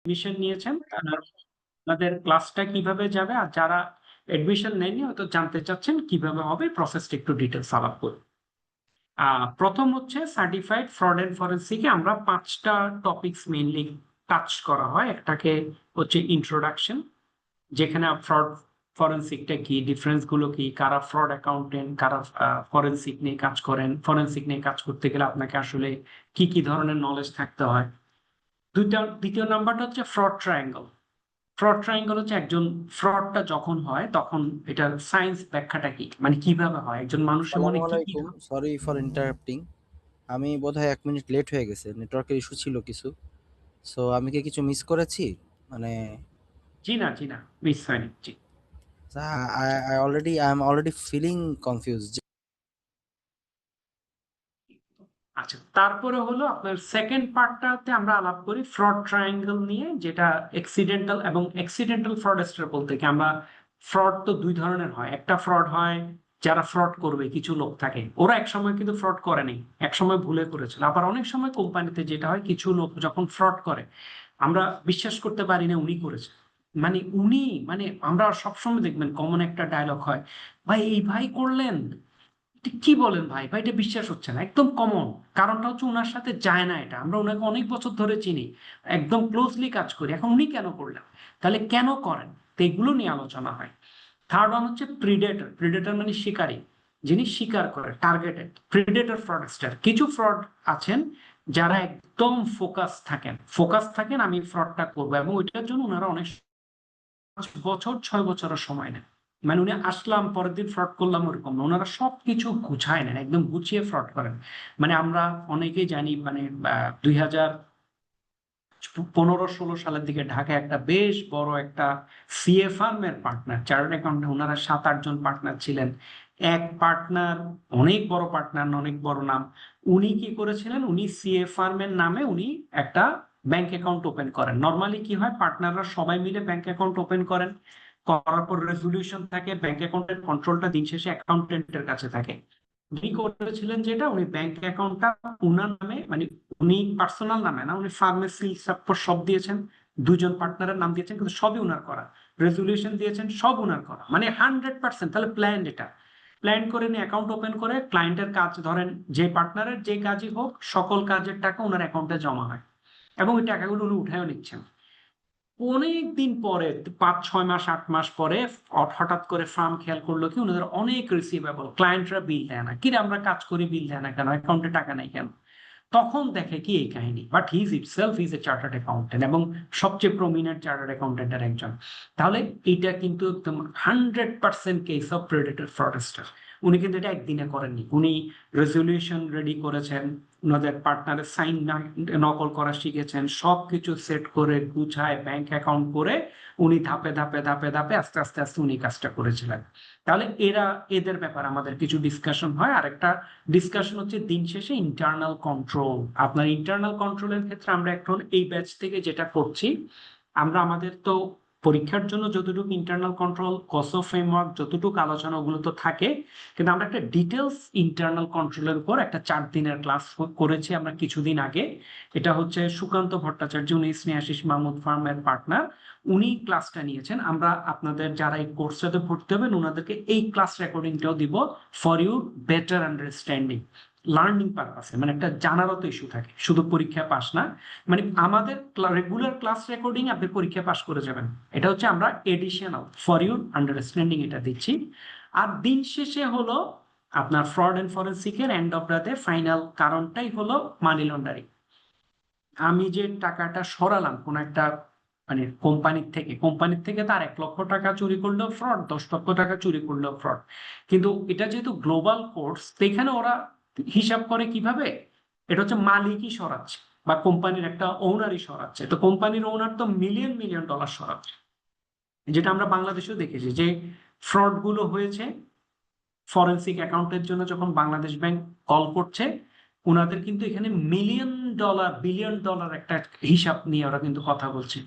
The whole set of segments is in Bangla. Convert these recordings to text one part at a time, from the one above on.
এডমিশন নিয়েছেন তারা আপনাদের ক্লাসটা কিভাবে যাবে, আর যারা এডমিশন নেয়নি হয়তো জানতে চাচ্ছেন কিভাবে হবে, প্রসেসটা একটু ডিটেলস আলাপ করি। প্রথম হচ্ছে সার্টিফাইড ফ্রড এন্ড ফরেন্সিকে আমরা 5টা টপিকস মেইনলি টাচ করা হয়। একটাকে হচ্ছে ইন্ট্রোডাকশন, যেখানে ফ্রড ফরেন্সিকটা কি, ডিফারেন্স গুলো কি, কারা ফ্রড অ্যাকাউন্টেন্ট, কারা ফরেন্সিক নিয়ে কাজ করেন, ফরেন্সিক নিয়ে কাজ করতে গেলে আপনাকে আসলে কি কি ধরনের নলেজ থাকতে হয়। দ্বিতীয় নাম্বারটা হচ্ছে ফ্রড ট্রায়াঙ্গল। ফ্রড ট্রায়াঙ্গল হচ্ছে একজন ফ্রডটা যখন হয় তখন এটার সায়েন্স ব্যাখ্যাটা কি, মানে কিভাবে হয়, একজন মানুষের আসসালামু মনে কি কি আলাইকুম, সরি ফর ইন্টারাপ্টিং। আমি বোধহয় 1 মিনিট লেট হয়ে গেছে, নেটওয়ার্কের ইস্যু ছিল কিছু। সো আমি কি কিছু মিস করেছি? মানে জি না, জি না, মিস হয়নি, জি। আচ্ছা, I am already feeling confuse. আচ্ছা, তারপরে হলো আপনার সেকেন্ড পার্টটাতে আমরা আলাপ করি ফ্রড ট্রায়াঙ্গেল নিয়ে, যেটা এক্সিডেন্টাল এবং এক্সিডেন্টাল ফ্রডস্টার বলতে কি আমরা, ফ্রড তো দুই ধরনের হয়। একটা ফ্রড হয় যারা ফ্রড করবে, কিছু লোক থাকে ওরা এক সময় কিন্তু ফ্রড করেনি, এক সময় ভুলে করেছিল। আবার অনেক সময় কোম্পানিতে যেটা হয়, কিছু লোক যখন ফ্রড করে আমরা বিশ্বাস করতে পারি না উনি করেছে, মানে উনি, মানে আমরা সবসময় দেখবেন কমন একটা ডায়লগ হয়, ভাই এই ভাই করলেন, এটা কি বলেন ভাই, ভাই এটা বিশ্বাস হচ্ছে না, একদম কমন। কারণটা হচ্ছে ওনার সাথে যায় না, এটা আমরা ওনাকে অনেক বছর ধরে চিনি, একদম ক্লোজলি কাজ করি, এখন উনি কেন করলেন, তাহলে কেন করেন, তো এগুলো নিয়ে আলোচনা হয়। থার্ড ওয়ান হচ্ছে প্রিডেটর। প্রিডেটর মানে শিকারী, যিনি শিকার করে, টার্গেটেড প্রিডেটর ফ্রডস্টার। কিছু ফ্রড আছেন যারা একদম ফোকাস থাকেন আমি ফ্রডটা করবো, এবং ওইটার জন্য ওনারা অনেক 5 বছর 6 বছরের সময় নেন। মানে উনি আসলাম পরের দিন ফ্রড করলাম ওরকম না, ওনারা সবকিছু গুছায় নেন, একদম গুছিয়ে ফ্রড করেন। মানে আমরা অনেকেই জানি, মানে 2015-16 সালের দিকে ঢাকায় একটা বেশ বড় একটা সিএ ফার্মের পার্টনার, চার্টার্ড অ্যাকাউন্টে ওনারা 7-8 জন পার্টনার ছিলেন। এক পার্টনার, অনেক বড় পার্টনার, অনেক বড় নাম, উনি কি করেছিলেন, উনি সিএ ফার্মের নামে উনি একটা ব্যাংক অ্যাকাউন্ট ওপেন করেন। নর্মালি কি হয়, পার্টনাররা সবাই মিলে ব্যাংক অ্যাকাউন্ট ওপেন করেন, করার পর রেজলিউশন থাকে, ব্যাংক অ্যাকাউন্টের কন্ট্রোলটা দিন শেষে অ্যাকাউন্টেন্টের কাছে থাকে। উনি করেছিলেন যেটা, উনি ব্যাংক অ্যাকাউন্টটা উনার নামে, মানে উনি পার্সোনাল নামে না, উনি ফার্মেসি সাপোর্ট সব দিয়েছেন, 2 জন পার্টনারের নাম দিয়েছেন, কিন্তু সবই উনার করা, রেজলিউশন দিয়েছেন সব উনার করা, মানে 100%। তাহলে প্ল্যান, এটা প্ল্যান করে নিয়ে অ্যাকাউন্ট ওপেন করে ক্লায়েন্টের কাজ, ধরেন যে পার্টনারের যে কাজই হোক, সকল কাজের টাকা ওনার অ্যাকাউন্টে জমা হয়, এবং ওই টাকাগুলো উনি উঠায়ও নিচ্ছেন। অনেক দিন পরে, 5-6 মাস 8 মাস পরে হঠাৎ করে ফার্ম খেয়াল করলো কি ওনাদের অনেক রিসিভেবল, ক্লায়েন্টরা বিল দেয় না, কিরে আমরা কাজ করি বিল দেয় না কেন, অ্যাকাউন্টে টাকা নাই কেন। তখন দেখে কি এই কাহিনী, but he is itself is a chartered accountant, এবং সবচেয়ে প্রমিনেন্ট চার্টার্ড অ্যাকাউন্টেন্টের একজন। তাহলে এটা কিন্তু একদম 100% কেস অফ প্রেডেটর ফ্রডস্টার। উনি কিন্তু এটা একদিনে করেননি, উনি রেজলিউশন রেডি করেছেন, ওনাদের পার্টনারের সাইন নকল করা শিখেছেন, সবকিছু সেট করে গুছায় ব্যাংক অ্যাকাউন্ট করে উনি ধাপে ধাপে ধাপে ধাপে আস্তে আস্তে আস্তে উনি কাজটা করেছিলেন। তাহলে এদের ব্যাপারে আমাদের কিছু ডিসকাশন হয়। আর একটা ডিসকাশন হচ্ছে দিন শেষে ইন্টারনাল কন্ট্রোল। আপনার ইন্টারনাল কন্ট্রোলের ক্ষেত্রে আমরা এখন এই ব্যাচ থেকে যেটা করছি, আমরা আমাদের তো পরীক্ষার জন্য যতটুকু ইন্টারনাল কন্ট্রোল, কসো ফ্রেমওয়ার্ক যতটুকু আলোচনা, ওগুলো তো থাকে, কিন্তু আমরা একটা ডিটেলস ইন্টারনাল কন্ট্রোলের উপর একটা 4 দিনের ক্লাস করেছি আমরা কিছুদিন আগে। এটা হচ্ছে সুকান্ত ভট্টাচার্য, উনি স্নেহাশিস মাহমুদ ফার্মের পার্টনার, উনি ক্লাসটা নিয়েছেন। আমরা আপনাদের যারা এই কোর্সটাতে ভর্তি হবেন ওনাদেরকে এই ক্লাস রেকর্ডিংটাও দিব, for you better understanding, learning পারপাসে, মানে একটা জানারও তো ইস্যু থাকে, শুধু পরীক্ষা পাস না। মানে আমাদের রেগুলার ক্লাস রেকর্ডিং আপনি পরীক্ষা পাস করে যাবেন, এটা হচ্ছে আমরা এডিশনাল ফর ইউর আন্ডারস্ট্যান্ডিং এটা দিচ্ছি। আর দিন শেষে হলো আপনার ফ্রড এন্ড ফরেন্সিকের এন্ড অফ দ্য ফাইনাল কারণটাই হলো মানি লন্ডারিং। আমি যে টাকাটা সরালাম কোন একটা, মানে কোম্পানির থেকে তার 1 লক্ষ টাকা চুরি করলেও ফ্রড, 10 লক্ষ টাকা চুরি করলেও ফ্রড। কিন্তু এটা যেহেতু গ্লোবাল কোর্স, সেখানে ওরা হিসাব করে কিভাবে, এটা হচ্ছে মালিকই সরাচ্ছে বা কোম্পানির একটা ওনারই সরাচ্ছে, তো কোম্পানির ওনার তো মিলিয়ন মিলিয়ন ডলার সরাচ্ছে। যেটা আমরা বাংলাদেশেও দেখেছি যে ফ্রড গুলো হয়েছে, ফরেন্সিক অ্যাকাউন্টের জন্য যখন বাংলাদেশ ব্যাংক কল করছে, ওনাদের কিন্তু এখানে মিলিয়ন ডলার বিলিয়ন ডলার একটা হিসাব নিয়ে ওরা কিন্তু কথা বলছে।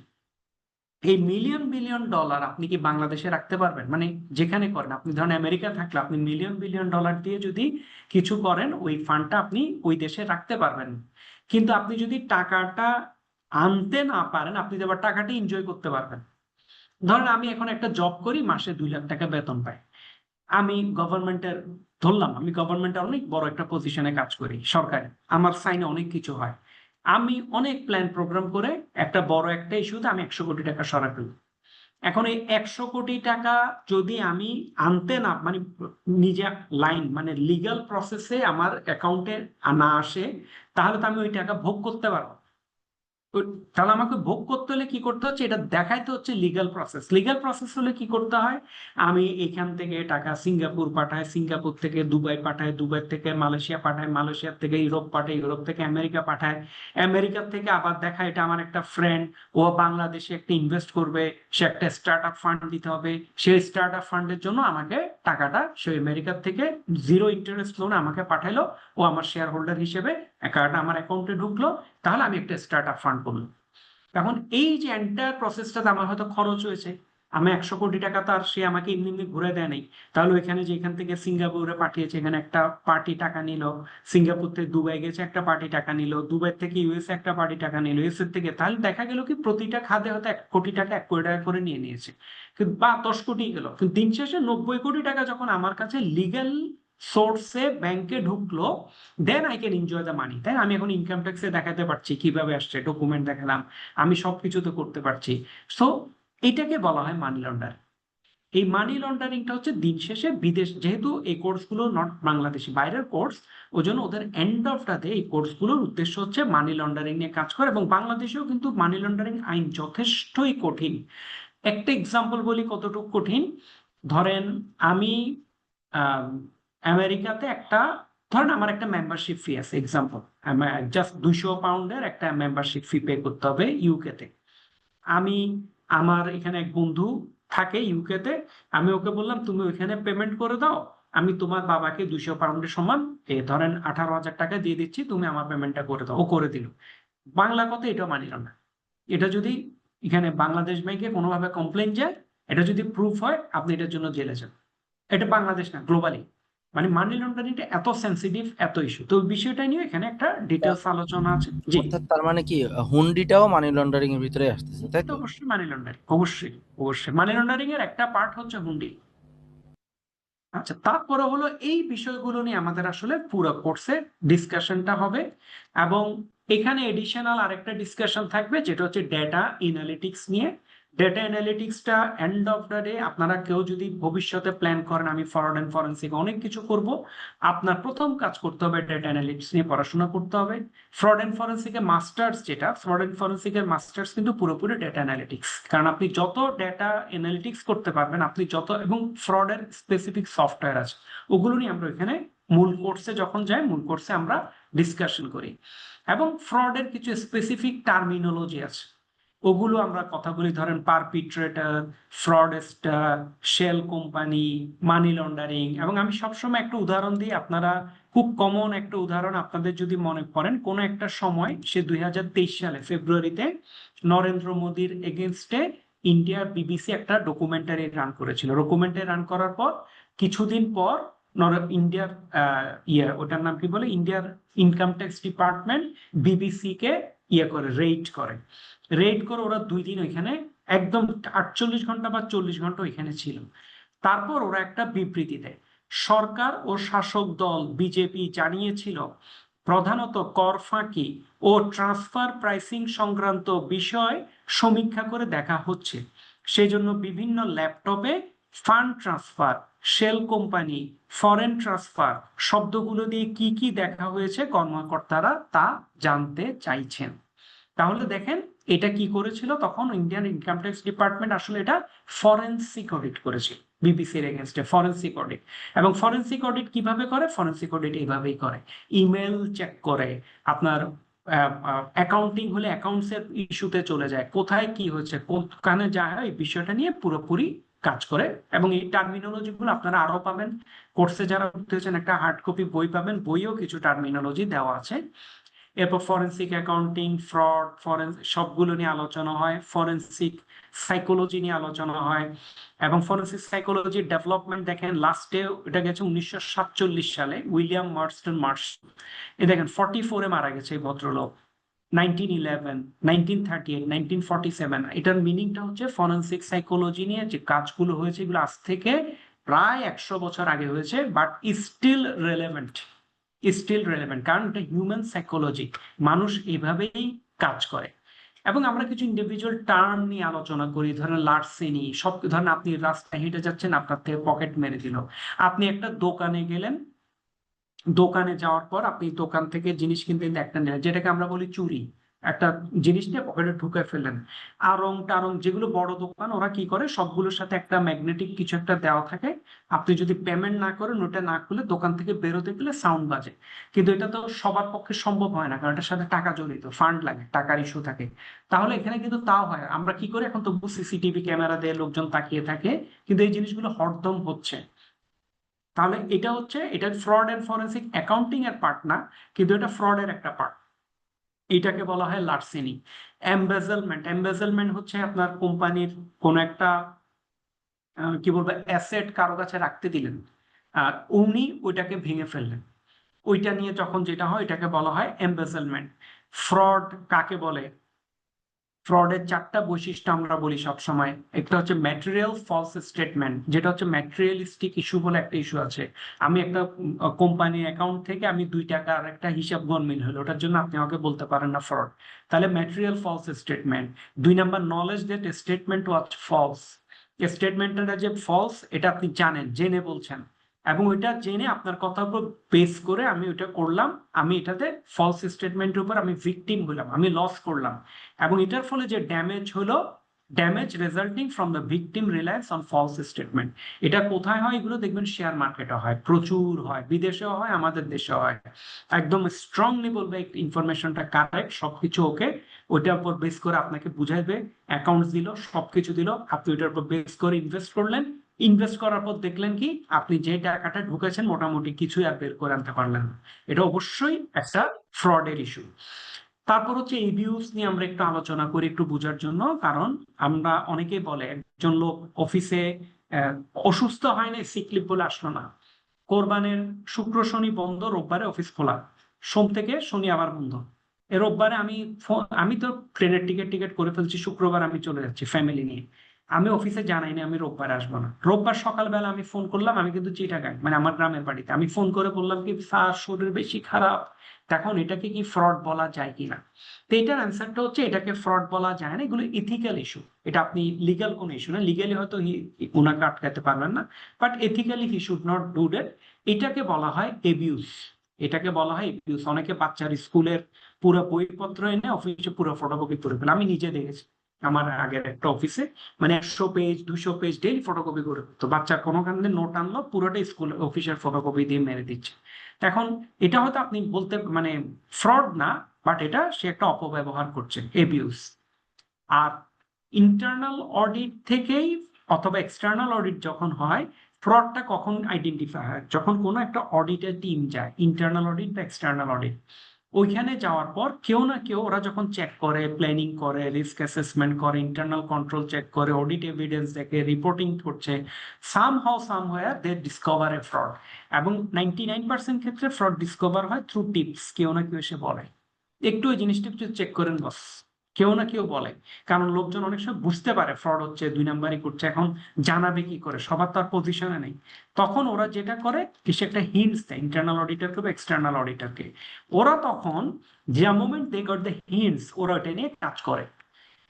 এই মিলিয়ন বিলিয়ন ডলার আপনি কি বাংলাদেশে রাখতে পারবেন, মানে যেখানে করেন, আপনি ধরেন আমেরিকা থাকলে আপনি মিলিয়ন বিলিয়ন ডলার দিয়ে যদি কিছু করেন, ওই ফান্ডটা আপনি ওই দেশে রাখতে পারবেন। কিন্তু আপনি যদি টাকাটা আনতে না পারেন, আপনি তো আবার টাকাটা এনজয় করতে পারবেন। ধরেন আমি এখন একটা জব করি, মাসে 2 লাখ টাকা বেতন পাই। আমি গভর্নমেন্টের, ধরলাম আমি গভর্নমেন্টের অনেক বড় একটা পজিশনে কাজ করি, সরকারি, আমার সাইনে অনেক কিছু হয়। আমি অনেক প্ল্যান প্রোগ্রাম করে একটা বড় একটা ইস্যুতে আমি 100 কোটি টাকা সরাই ফেলি। এখন এই 100 কোটি টাকা যদি আমি আনতে না মানে নিজে লাইন মানে লিগ্যাল প্রসেসে আমার অ্যাকাউন্টে না আসে, তাহলে তো আমি ওই টাকা ভোগ করতে পারবো। তাহলে আমাকে ভোগ করতে হলে কি করতে হচ্ছে, এটা দেখাইতে হচ্ছে লিগ্যাল প্রসেস। লিগ্যাল প্রসেস হলে কি করতে হয়, আমি এখান থেকে টাকা সিঙ্গাপুর পাঠাই, সিঙ্গাপুর থেকে দুবাই পাঠাই, দুবাই থেকে মালয়েশিয়া পাঠাই, মালয়েশিয়া থেকে ইউরোপ পাঠাই, ইউরোপ থেকে আমেরিকা পাঠাই, আমেরিকা থেকে আবার দেখা এটা আমার একটা ফ্রেন্ড, ও বাংলাদেশে একটা ইনভেস্ট করবে, সে একটা স্টার্ট আপ ফান্ড দিতে হবে, সেই স্টার্ট আপ ফান্ডের জন্য আমাকে টাকাটা সে আমেরিকা থেকে 0 ইন্টারেস্ট লোন আমাকে পাঠাইলো, ও আমার শেয়ার হোল্ডার হিসেবে টাকাটা আমার অ্যাকাউন্টে ঢুকলো, তাহলে আমি একটা স্টার্ট আপ ফান্ড করলাম। এখন এই যে এন্টায়ার প্রসেসটাতে আমার হয়তো খরচ হয়েছে, আমি 100 কোটি টাকা তো আর সে আমাকে এমনি এমনি ঘুরে দেয় নাই। তাহলে ওইখানে যে এখান থেকে সিঙ্গাপুরে পাঠিয়েছে, এখানে একটা পার্টি টাকা নিল, সিঙ্গাপুর থেকে দুবাই গেছে একটা পার্টি টাকা নিল, দুবাই থেকে ইউএস একটা পার্টি টাকা নিল, ইউএস এর থেকে, তাহলে দেখা গেল কি প্রতিটা খাতে হয়তো 1 কোটি টাকা 1 কোটি টাকা করে নিয়ে নিয়েছে, কিন্তু বা 10 কোটি গেল, কিন্তু দিন শেষে 90 কোটি টাকা যখন আমার কাছে লিগ্যাল সোর্সে ব্যাংকে ঢুকলো, then I can enjoy the money. তাই আমি এখন ইনকাম ট্যাক্সে দেখাতে পারছি কিভাবে আসছে, ডকুমেন্ট দেখালাম, আমি সবকিছু তো করতে পারছি। সো এটাকে বলা হয় মানি লন্ডারিং। এই মানি লন্ডারিংটা হচ্ছে দিন শেষে বিদেশ, যেহেতু এই কোর্সগুলো নট বাংলাদেশি, বাইরের কোর্স, ওই জন্য ওদের এন্ড অফ দা ডে এই কোর্সগুলোর উদ্দেশ্য হচ্ছে মানি লন্ডারিং নিয়ে কাজ করে। এবং বাংলাদেশেও কিন্তু মানি লন্ডারিং আইন যথেষ্টই কঠিন। একটা এক্সাম্পল বলি কতটুকু কঠিন। ধরেন আমি আম, আমেরিকাতে একটা, ধরেন আমার একটা মেম্বারশিপ ফি আছে, এক্সাম্পল জাস্ট 200 পাউন্ডের একটা মেম্বারশিপ ফি পে করতে হবে ইউকেতে। আমি, আমার এখানে এক বন্ধু থাকে ইউকেতে, আমি ওকে বললাম তুমি ওইখানে পেমেন্ট করে দাও, আমি তোমার বাবাকে 200 পাউন্ডের সমান ধরেন 18,000 টাকা দিয়ে দিচ্ছি, তুমি আমার পেমেন্টটা করে দাও। ও করে দিল। বাংলা কথা এটা মানি না। এটা যদি এখানে বাংলাদেশ ব্যাংকে কোনোভাবে কমপ্লেন যায়, এটা যদি প্রুফ হয়, আপনি এটার জন্য জেলে যান। এটা বাংলাদেশ না, গ্লোবালি। মানে মানি লন্ডারিংটা এত সেন্সিটিভ, এত ইস্যু, তো বিষয়টা নিয়ে এখানে একটা ডিটেলস আলোচনা আছে। জি, অর্থাৎ তার মানে কি হুন্ডিটাও মানি লন্ডারিং এর ভিতরে আসতেছে, তাই এটা তো? অবশ্যই মানি লন্ডারিং, অবশ্যই অবশ্যই মানি লন্ডারিং এর একটা পার্ট হচ্ছে হুন্ডি। আচ্ছা, তারপরে হলো এই বিষয়গুলো নিয়ে আমাদের আসলে পুরো কোর্সে ডিসকাশনটা হবে। এবং এখানে এডিশনাল আরেকটা ডিসকাশন থাকবে, যেটা হচ্ছে ডেটা এনালিটিক্স নিয়ে। ডেটা এনালিটিক্সটা এন্ড অফ দ্য ডে, আপনারা কেউ যদি ভবিষ্যতে প্ল্যান করেন আমি ফরওয়ার্ড এন্ড ফরেন্সিক অনেক কিছু করব, আপনার প্রথম কাজ করতে হবে ডেটা অ্যানালিটিক্স নিয়ে পড়াশোনা করতে হবে। ফ্রড এন্ড ফরেন্সিকের মাস্টার্স, যেটা ফ্রড এন্ড ফরেন্সিকের মাস্টার্স কিন্তু পুরোপুরি ডেটা অ্যানালিটিক্স, কারণ আপনি যত ডেটা অ্যানালিটিক্স করতে পারবেন, আপনি যত, এবং ফ্রডের স্পেসিফিক সফটওয়্যার আছে, ওগুলো নিয়ে আমরা এখানে মূল কোর্সে যখন যাই, মূল কোর্সে আমরা ডিসকাশন করি। এবং ফ্রডের কিছু স্পেসিফিক টার্মিনোলজি আছে, ওগুলো আমরা কথা বলি। ধরেন পারপিট্রেটর, ফ্রডস্টার, শেল কোম্পানি, মানি লন্ডারিং। এবং আমি সবসময় একটা উদাহরণ দিই, আপনারা খুব কমন একটা উদাহরণ, আপনাদের যদি মনে করেন কোন একটা সময়, সে 2023 সালে ফেব্রুয়ারিতে নরেন্দ্র মোদীর এগেনস্টে ইন্ডিয়ার বিবিসি একটা ডকুমেন্টারি রান করেছিল। ডকুমেন্টারি রান করার পর কিছুদিন পর ইন্ডিয়ার ওটার নাম কি বলে, ইন্ডিয়ার ইনকাম ট্যাক্স ডিপার্টমেন্ট বিবিসি কে করে রেইড করে। রেড করে ওরা 2 দিন ওইখানে একদম 48 ঘন্টা বা 40 ঘন্টা ওইখানে ছিল। তারপর ওরা একটা বিবৃতি দেয়। সরকার ও শাসক দল বিজেপি জানিয়েছিল প্রধানত কর ফাঁকি ও ট্রান্সফার প্রাইসিং সংক্রান্ত বিষয় সমীক্ষা করে দেখা হচ্ছে। সেজন্য বিভিন্ন ল্যাপটপে fund transfer, shell company, foreign transfer শব্দগুলো দিয়ে কি কি দেখা হয়েছে কর্মকর্তারা তা জানতে চাইছেন। তাহলে দেখেন এটা কি করেছিল, তখন ইন্ডিয়ান ইনকাম ট্যাক্স ডিপার্টমেন্ট আসলে এটা ফরেনসিক অডিট করেছিল বিবিসির এগেনস্টে, ফরেনসিক অডিট। এবং ফরেনসিক অডিট কিভাবে করে, ফরেনসিক অডিট এইভাবেই করে, ইমেল চেক করে, আপনার অ্যাকাউন্টিং হলে অ্যাকাউন্টস এর ইস্যুতে চলে যায়, কোথায় কি হচ্ছে, কোনখানে যায়, এই বিষয়টা নিয়ে পুরোপুরি কাজ করে। এবং এই টার্মিনোলজি গুলো আপনারা আরো পাবেন কোর্সে, যারা ভর্তি হয়েছেন একটা হার্ড কপি বই পাবেন, বইও কিছু টার্মিনোলজি দেওয়া আছে। এরপর ফরেন্সিক অ্যাকাউন্টিং, ফ্রড, সবগুলো নিয়ে আলোচনা হয়। ফরেন্সিক সাইকোলজি নিয়ে আলোচনা হয়। এবং ফরেন্সিক সাইকোলজির ডেভেলপমেন্ট দেখেন লাস্টে এটা গেছে 1947 সালে, উইলিয়াম মার্স্টন মার্শ। এ দেখেন 44-এ মারা গেছে এই ভদ্রলোক। 1911, 1938, 1947। এটার মিনিংটা হচ্ছে ফরেনসিক সাইকোলজি নিয়ে যে কাজগুলো হয়েছে এগুলো আজ থেকে প্রায় 100 বছর আগে হয়েছে, but still relevant. Still relevant, কারণ এটা হিউম্যান সাইকোলজি, মানুষ এভাবেই কাজ করে। এবং আমরা কিছু ইন্ডিভিজুয়াল টার্ম নিয়ে আলোচনা করি, ধরেন লার্সেনি। সব ধরেন আপনি রাস্তায় হেঁটে যাচ্ছেন, আপনার থেকে পকেট মেরে দিল, আপনি একটা দোকানে গেলেন, দোকানে যাওয়ার পর আপনি দোকান থেকে জিনিস কিনতে কিনতে একটা নিলেন, যেটাকে আমরা বলি চুরি। একটা জিনিস নিয়ে পকেটে ঢুকে ফেললেন। আড়ং টারং যেগুলো বড় দোকান, ওরা কি করে সবগুলোর সাথে একটা ম্যাগনেটিক কিছু একটা দেওয়া থাকে, আপনি যদি পেমেন্ট না করেন, ওটা না খুলে দোকান থেকে বেরোতে গেলে সাউন্ড বাজে। কিন্তু এটা তো সবার পক্ষে সম্ভব হয় না, কারণ এটার সাথে টাকা জড়িত, ফান্ড লাগে, টাকার ইস্যু থাকে। তাহলে এখানে কিন্তু তাও হয়, আমরা কি করি এখন, তবু সিসিটিভি ক্যামেরা দিয়ে লোকজন তাকিয়ে থাকে, কিন্তু এই জিনিসগুলো হরদম হচ্ছে। তাহলে এটা হচ্ছে, এটা ফ্রড এন্ড ফরেন্সিক অ্যাকাউন্টিং এর পার্ট না, কিন্তু এটা ফ্রডের একটা পার্ট। এটাকে বলা হয় লার্সেনি। এমবেজলমেন্ট, এমবেজলমেন্ট হচ্ছে আপনার কোম্পানির কোন একটা কি বলবো অ্যাসেট কারো কাছে রাখতে দিলেন, আর উনি ওইটাকে ভেঙে ফেললেন। ওইটা নিয়ে যখন যেটা হয় এটাকে বলা হয় এমবেজলমেন্ট। ফ্রড কাকে বলে? ফ্রডের 4টা বৈশিষ্ট্য আমরা বলি সব সময়। একটা হচ্ছে ম্যাটেরিয়াল ফলস স্টেটমেন্ট, যেটা হচ্ছে ম্যাটেরিয়ালিস্টিক ইস্যু বলে একটা ইস্যু আছে। আমি একটা কোম্পানির অ্যাকাউন্ট থেকে আমি 2 টাকার একটা হিসাব গরমিল হলো, ওটার জন্য আপনি আমাকে বলতে পারেন না ফ্রড। তাহলে material false statement. 2 number, knowledge that statement was false. স্টেটমেন্টটা যে ফলস এটা আপনি জানেন, জেনে বলছেন, এবং ওইটা জেনে আপনার কথার উপর বেস করে আমি ওইটা করলাম, আমি এটাতে ফলস স্টেটমেন্টের উপর আমি ভিকটিম হলাম, আমি লস করলাম। এবং এটার ফলে যে ড্যামেজ হলো, damage resulting from the victim reliance on false statement. এটা কোথায় হয়? এগুলো দেখবেন শেয়ার মার্কেটে হয়, প্রচুর হয়, বিদেশেও হয়, আমাদের দেশেও হয়। একদম স্ট্রংলি বলবে ইনফরমেশনটা কারেক্ট, সবকিছু ওকে, ওইটার উপর বেস করে আপনাকে বুঝাইবে, অ্যাকাউন্টস দিল, সবকিছু দিল, আপনি ওইটার উপর বেস করে ইনভেস্ট করলেন। ইনভেস্ট করার পর দেখলেন কি, আপনি যে টাকাটা ঢুকেছেন মোটামুটি কিছুই আর বের করে আনতে পারলেন না। এটা অবশ্যই একটা ফ্রডের ইস্যু। তারপর হচ্ছে এবিউস নিয়ে আমরা একটু আলোচনা করি, একটু বোঝার জন্য। কারণ আমরা অনেকেই বলে, একজন লোক অফিসে আহ, অসুস্থ হয় না, সিকলিপ বলে আসলো না, কোরবানের শুক্র শনি বন্ধ, রোববারে অফিস খোলা, সোম থেকে শনি আবার বন্ধ। এ রোববারে আমি তো ট্রেনের টিকিট টিকিট করে ফেলছি, শুক্রবার আমি চলে যাচ্ছি ফ্যামিলি নিয়ে, আমি অফিসে জানাই না আমি রোববার আসবো না। রোববার সকালবেলা আমি ফোন করলাম, আমি কিন্তু চিটাগাং মানে আমার গ্রামের বাড়িতে, আমি ফোন করে বললাম কি স্যার শরীর বেশি খারাপ। এখন এটাকে কি ফ্রড বলা যায় কিনা? তো এটার অ্যান্সারটা হচ্ছে এটাকে ফ্রড বলা যায় না, এগুলো ইথিক্যাল ইস্যু। এটা আপনি লিগ্যাল কোনো ইস্যু না, লিগ্যালি হয়তো ওনাকে আটকাতে পারবেন না, but ethically he should not do that. এটাকে বলা হয় এবিউস। এটাকে বলা হয় এবিউস। অনেকে বাচ্চার স্কুলের পুরো বইপত্র এনে অফিসে পুরো ফটোকপি করে ফেলে, আমি নিজে দেখেছি আমার আগের একটা অফিসে, মানে 100 পেজ 200 পেজ ডেইলি ফটোকপি করে, তো বাচ্চার কোনো কারণে নোট আনলো, পুরোটা স্কুল অফিসের ফটোকপি দিয়ে মেরে দিচ্ছে। এখন এটা হয়তো আপনি বলতে মানে ফ্রড না, বাট এটা সে একটা অপব্যবহার করছে, এবিউস। আর ইন্টারনাল অডিট থেকেই অথবা এক্সটার্নাল অডিট যখন হয়, ফ্রডটা কখন আইডেন্টিফাই হয়? যখন কোনো একটা অডিটের টিম যায়, ইন্টারনাল অডিট বা এক্সটার্নাল অডিট, ওইখানে যাওয়ার পর কেউ না কেউ ওরা যখন চেক করে, প্ল্যানিং করে, রিস্ক অ্যাসেসমেন্ট করে, ইন্টারনাল কন্ট্রোল চেক করে, অডিট এভিডেন্স দেখে, রিপোর্টিং করছে, somehow they discover a fraud. এবং 99% ক্ষেত্রে ফ্রড ডিসকভার হয় থ্রু টিপস, কেউ না কেউ এসে বলে একটু ওই জিনিসটা একটু চেক করেন বস, কেউ না কেউ বলে। কারণ লোকজন অনেক সময় বুঝতে পারে ফ্রড হচ্ছে, 2 নাম্বারই করছে, এখন জানাবে কি করে, সবার তার পজিশনে নেই। তখন ওরা যেটা করে, কিছু একটা হিন্টস দেয় ইন্টারনাল অডিটরকে বা এক্সটার্নাল অডিটরকে। ওরা তখন যে moment they got the hints, ওরা ওটা নিয়ে কাজ করে।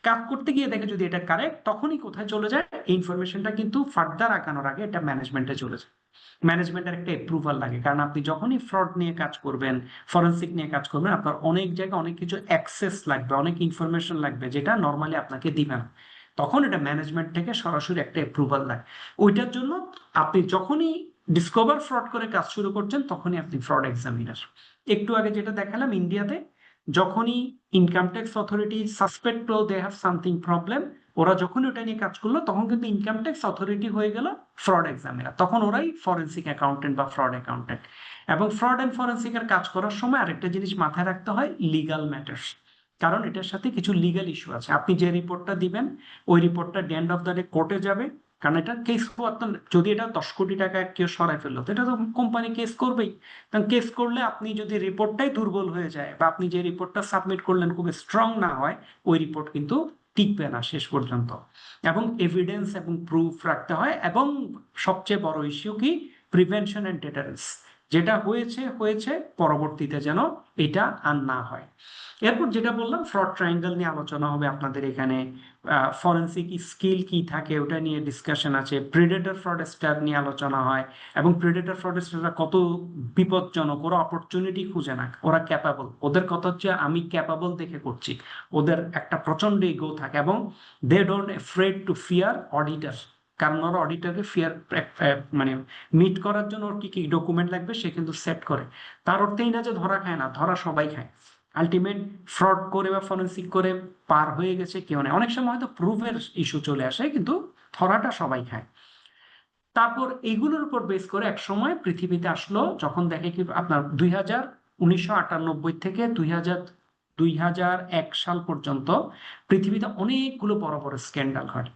কাজ করতে গিয়ে দেখে যদি এটা কারেক্ট, তখনই কোথায় চলে যায়, এই ইনফরমেশনটা কিন্তু ফার্দার আগানোর আগে এটা ম্যানেজমেন্টে চলে যায়। ম্যানেজমেন্টের একটা অ্যাপ্রুভাল লাগে, কারণ আপনি যখনই ফ্রড নিয়ে কাজ করবেন, ফরেন্সিক নিয়ে কাজ করবেন, আপনার অনেক জায়গায় অনেক কিছু অ্যাক্সেস লাগবে, অনেক ইনফরমেশন লাগবে, যেটা নর্মালি আপনাকে দিবে না। তখন এটা ম্যানেজমেন্ট থেকে সরাসরি একটা অ্যাপ্রুভাল লাগে। ওইটার জন্য আপনি যখনই ডিসকভার ফ্রড করে কাজ শুরু করছেন, তখনই আপনি ফ্রড এক্সামিনার। একটু আগে যেটা দেখালাম ইন্ডিয়াতে, যখনই income tax authority suspect they have something problem, ওরা যখনই ওটা নিয়ে কাজ করলো, তখন কিন্তু ইনকাম ট্যাক্স অথরিটি হয়ে গেল ফ্রড এক্সামিনার, তখন ওরাই ফরেন্সিক অ্যাকাউন্টেন্ট বা ফ্রড অ্যাকাউন্টেন্ট। এবং ফ্রড অ্যান্ড ফরেন্সিকের কাজ করার সময় আরেকটা জিনিস মাথায় রাখতে হয়, লিগাল ম্যাটার্স। কারণ এটার সাথে কিছু লিগাল ইস্যু আছে। আপনি যে রিপোর্টটা দিবেন, ওই রিপোর্টটা এন্ড অফ দ্য ডে কোর্টে যাবে, কারণ এটা কেস যদি এটা 10 কোটি টাকা কেউ সরাই ফেললো তো এটা তো কোম্পানি কেস করবেই। কারণ কেস করলে আপনি যদি রিপোর্টটাই দুর্বল হয়ে যায় বা আপনি যে রিপোর্টটা সাবমিট করলেন খুব স্ট্রং না হয়, ওই রিপোর্ট কিন্তু টিকবে না শেষ পর্যন্ত। এবং এভিডেন্স এবং প্রুফ রাখতে হয়, এবং সবচেয়ে বড় ইস্যু কি, প্রিভেনশন এন্ড ডেটারেন্স। যেটা হয়েছে হয়েছে, পরবর্তীতে যেন এটা আর না হয়। এরপর যেটা বললাম, ফ্রড ট্রায়াঙ্গেল নিয়ে আলোচনা হবে আপনাদের এখানে। ফরেন্সিক স্কিল কি থাকে ওটা নিয়ে ডিসকাশন আছে। প্রেডেটর ফ্রডস্টার নিয়ে আলোচনা হয়, এবং প্রেডেটর ফ্রডস্টাররা কত বিপজ্জনক, ওরা অপরচুনিটি খুঁজে না, ওরা ক্যাপাবল। ওদের কথা হচ্ছে আমি ক্যাপাবল দেখে করছি। ওদের একটা প্রচন্ড ইগো থাকে, এবং they don't afraid to fear auditor. কারণ ওরা অডিটরকে ফিয়ার মানে মিট করার জন্য ওর কি কি ডকুমেন্ট লাগবে সে কিন্তু সেট করে। তার অর্থেই না যে ধরা খায় না, ধরা সবাই খায়। আলটিমেট ফ্রড করে বা ফরেন্সিক করে পার হয়ে গেছে কেউ নেই। অনেক সময় হয়তো প্রুফের ইস্যু চলে আসে, কিন্তু ধরাটা সবাই খায়। তারপর এইগুলোর উপর বেস করে এক সময় পৃথিবীতে আসলো, যখন দেখে কি আপনার 1998 থেকে 2001 সাল পর্যন্ত পৃথিবীতে অনেকগুলো বড় বড় স্ক্যান্ডাল হয়।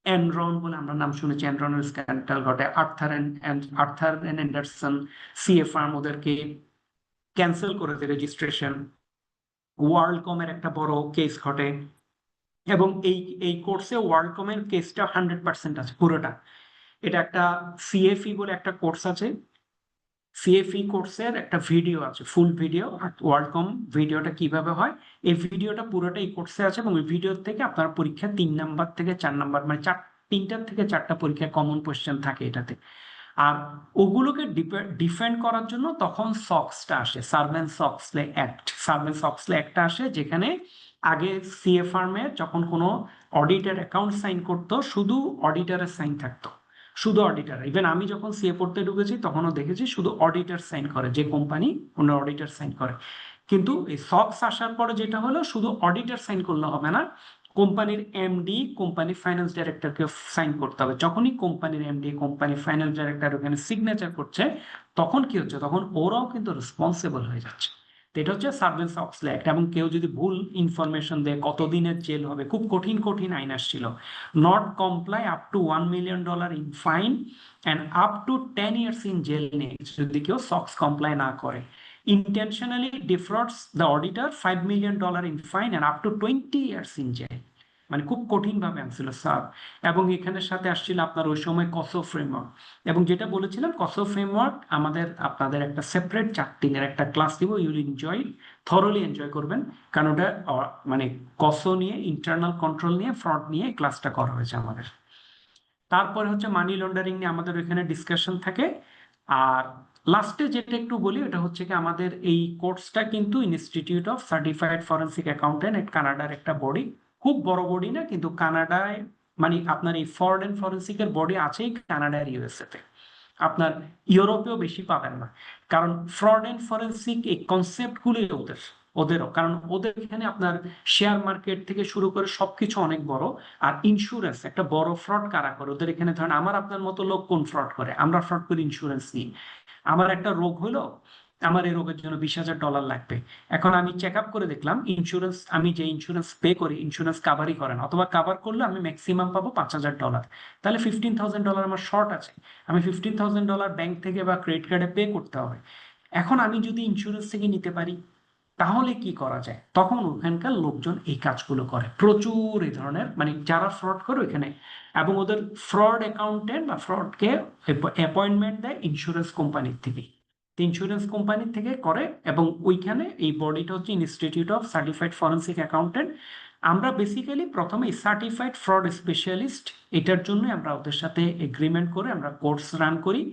এনরন বলে আমরা নাম শুনেছি, এনরনের স্ক্যান্ডাল ঘটে। Arthur and Andersen CA firm ওদেরকে ক্যান্সেল করে দেয় রেজিস্ট্রেশন। ওয়ার্ল্ডকমের একটা বড় কেস ঘটে, এবং এই কোর্সে ওয়ার্ল্ডকমের কেসটা 100% আছে পুরোটা। এটা একটা সিএফই বলে একটা কোর্স আছে, সিএফই কোর্সের একটা ভিডিও আছে, ফুল ভিডিও। ওয়ার্ল্ডকম ভিডিওটা কিভাবে হয়, এই ভিডিওটা পুরোটা এই কোর্সে আছে, এবং এই ভিডিও থেকে আপনার পরীক্ষা 3 নাম্বার থেকে 4 নাম্বার, মানে তিনটার থেকে চারটা পরীক্ষায় কমন কোয়েশ্চেন থাকে এটাতে। আর ওগুলোকে ডিফেন্ড করার জন্য তখন সক্সটা আসে, সার্ভেন্স অক্সলে অ্যাক্টটা আসে, যেখানে আগে সিএ ফার্মে যখন কোনো অডিটের অ্যাকাউন্ট সাইন করতো, শুধু অডিটারের সাইন থাকতো, শুধু অডিটার। ইভেন আমি যখন সিএ পড়তে ঢুকেছি তখনও দেখেছি শুধু অডিটার সাইন করে, যে কোম্পানি কোনো অডিটার সাইন করে। কিন্তু এই সক্স আসার পরে যেটা হলো, শুধু অডিটার সাইন করলে হবে না, কোম্পানির এমডি, কোম্পানি ফাইন্যান্স ডাইরেক্টরকে সাইন করতে হবে। যখনই কোম্পানির এমডি, কোম্পানি ফাইন্যান্স ডাইরেক্টর ওখানে সিগনেচার করছে, তখন কি হচ্ছে, তখন ওরাও কিন্তু রেসপন্সিবল হয়ে যাচ্ছে। তো এটা হচ্ছে সার্ভেন্স অক্সলে অ্যাক্ট। এবং কেউ যদি ভুল ইনফরমেশন দেয়, কতদিনের জেল হবে, খুব কঠিন কঠিন আইন আসছিল। Not comply up to $1 million in fine and up to 10 years in jail নেই যদি কেউ সক্স কমপ্লাই না করে। intentionally defrauds the auditor $5 million in fine and up to 20 years in jail। মানে খুব কঠিন ভাবে আনছিল স্যার। এবং এখানের সাথে আসছিল আপনার ওই সময় কসো ফ্রেমওয়ার্ক। এবং যেটা বলেছিলাম, কসো ফ্রেমওয়ার্ক আমাদের আপনাদের একটা সেপারেট 4 দিনের একটা ক্লাস দিব, ইউল এনজয়, থরলি এনজয় করবেন। কারণ ওটা মানে কসো নিয়ে, ইন্টারনাল কন্ট্রোল নিয়ে, ফ্রড নিয়ে ক্লাসটা করা হয়েছে আমাদের। তারপরে হচ্ছে মানি লন্ডারিং নিয়ে আমাদের ওইখানে ডিসকাশন থাকে। আর লাস্টে যেটা একটু বলি, ওটা হচ্ছে কি, আমাদের এই কোর্সটা কিন্তু institute of certified forensic accountant কানাডার একটা বডি। খুব বড় বডি না, কিন্তু কানাডায় মানে আপনার এই ফরেন অ্যান্ড ফরেন্সিকের বডি আছেই কানাডার ইউএসএ তে। আপনার ইউরোপেও বেশি পাবেন না, কারণ ফ্রড অ্যান্ড ফরেন্সিক এই কনসেপ্টগুলি ওদেরও, কারণ ওদের এখানে আপনার শেয়ার মার্কেট থেকে শুরু করে সবকিছু অনেক বড়। আর ইন্স্যুরেন্স একটা বড় ফ্রড কারা করে ওদের এখানে, ধরেন আমার আপনার মতো লোক কোন ফ্রড করে, আমরা ফ্রড করি ইন্স্যুরেন্স নিয়ে। আমার একটা রোগ হলো, আমার এই রোগের জন্য $20,000 লাগবে। এখন আমি চেক আপ করে দেখলাম ইন্স্যুরেন্স, আমি যে ইন্স্যুরেন্স পে করি ইন্স্যুরেন্স কাভারই করে না, অথবা কাভার করলে আমি ম্যাক্সিমাম পাবো $5,000। তাহলে $15,000 আমার শর্ট আছে। আমি $15,000 ব্যাংক থেকে বা ক্রেডিট কার্ডে পে করতে হবে। এখন আমি যদি ইন্স্যুরেন্স থেকে নিতে পারি, তাহলে কি করা যায়, তখন ওখানকার লোকজন এই কাজগুলো করে প্রচুর, এই ধরনের মানে যারা ফ্রড করে ওইখানে। এবং ওদের ফ্রড অ্যাকাউন্টেন্ট বা ফ্রডকে অ্যাপয়েন্টমেন্ট দেয় ইন্স্যুরেন্স কোম্পানির থেকে, ইন্স্যুরেন্স কোম্পানি থেকে করে। এবং ওইখানে এই বডিটা হচ্ছে institute of certified forensic accountant. আমরা বেসিক্যালি প্রথমে সার্টিফাইড ফ্রড স্পেশালিস্ট, এটার জন্য আমরা ওদের সাথে এগ্রিমেন্ট করে আমরা কোর্স রান করি,